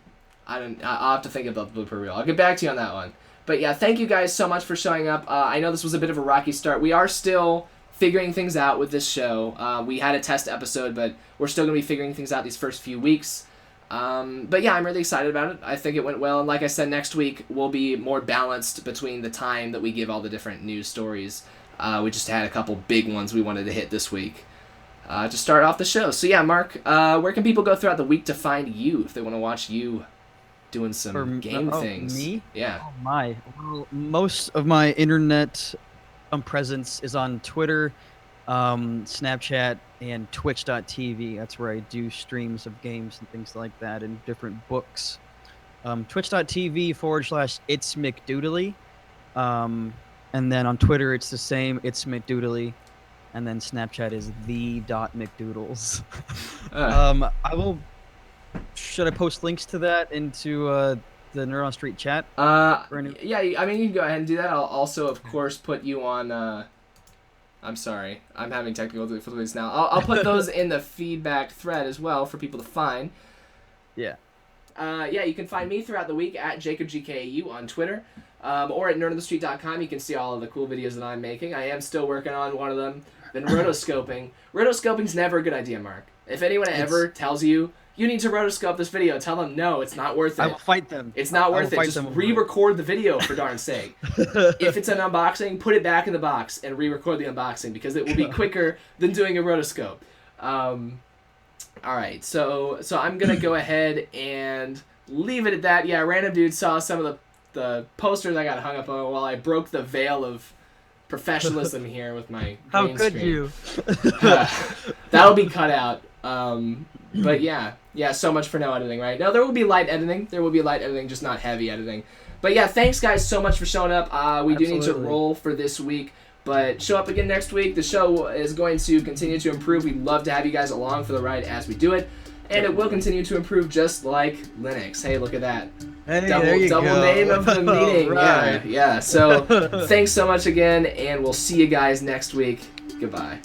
have to think about the blooper reel. I'll get back to you on that one. But yeah, thank you guys so much for showing up. I know this was a bit of a rocky start. We are still figuring things out with this show. We had a test episode, but we're still going to be figuring things out these first few weeks. But yeah, I'm really excited about it. I think it went well. And like I said, next week we'll be more balanced between the time that we give all the different news stories. We just had a couple big ones we wanted to hit this week to start off the show. So yeah, Mark, where can people go throughout the week to find you if they want to watch you doing some game things? Me? Yeah. Oh my. Well, most of my internet presence is on Twitter, Snapchat, and Twitch.tv. That's where I do streams of games and things like that, and different books. Twitch.tv/It's McDoodly. And then on Twitter, it's the same. It's McDoodly. And then Snapchat is the.McDoodles. I will. Should I post links to that into the Nerd on Street chat? Yeah, I mean, you can go ahead and do that. I'll also, of course, put you on. I'm sorry. I'm having technical difficulties now. I'll put those in the feedback thread as well for people to find. Yeah. Yeah, you can find me throughout the week at JacobGKU on Twitter. Or at nerdonthestreet.com. You can see all of the cool videos that I'm making. I am still working on one of them. Then rotoscoping. Rotoscoping's never a good idea, Mark. If anyone ever tells you need to rotoscope this video, tell them no, it's not worth it. I will fight them. It's not worth it. Just re-record the video, for darn sake. If it's an unboxing, put it back in the box and re-record the unboxing because it will be quicker than doing a rotoscope. All right, so I'm gonna go ahead and leave it at that. Yeah, Random Dude saw some of the posters I got hung up on while I broke the veil of professionalism here with my How green could screen. you? That'll be cut out. But yeah, so much for no editing, right? No, there will be light editing. There will be light editing, just not heavy editing. But yeah, thanks guys so much for showing up. We do need to roll for this week, but show up again next week. The show is going to continue to improve. We'd love to have you guys along for the ride as we do it. And it will continue to improve just like Linux. Hey, look at that. Hey, double name of the meeting. Right. Yeah. So thanks so much again, and we'll see you guys next week. Goodbye.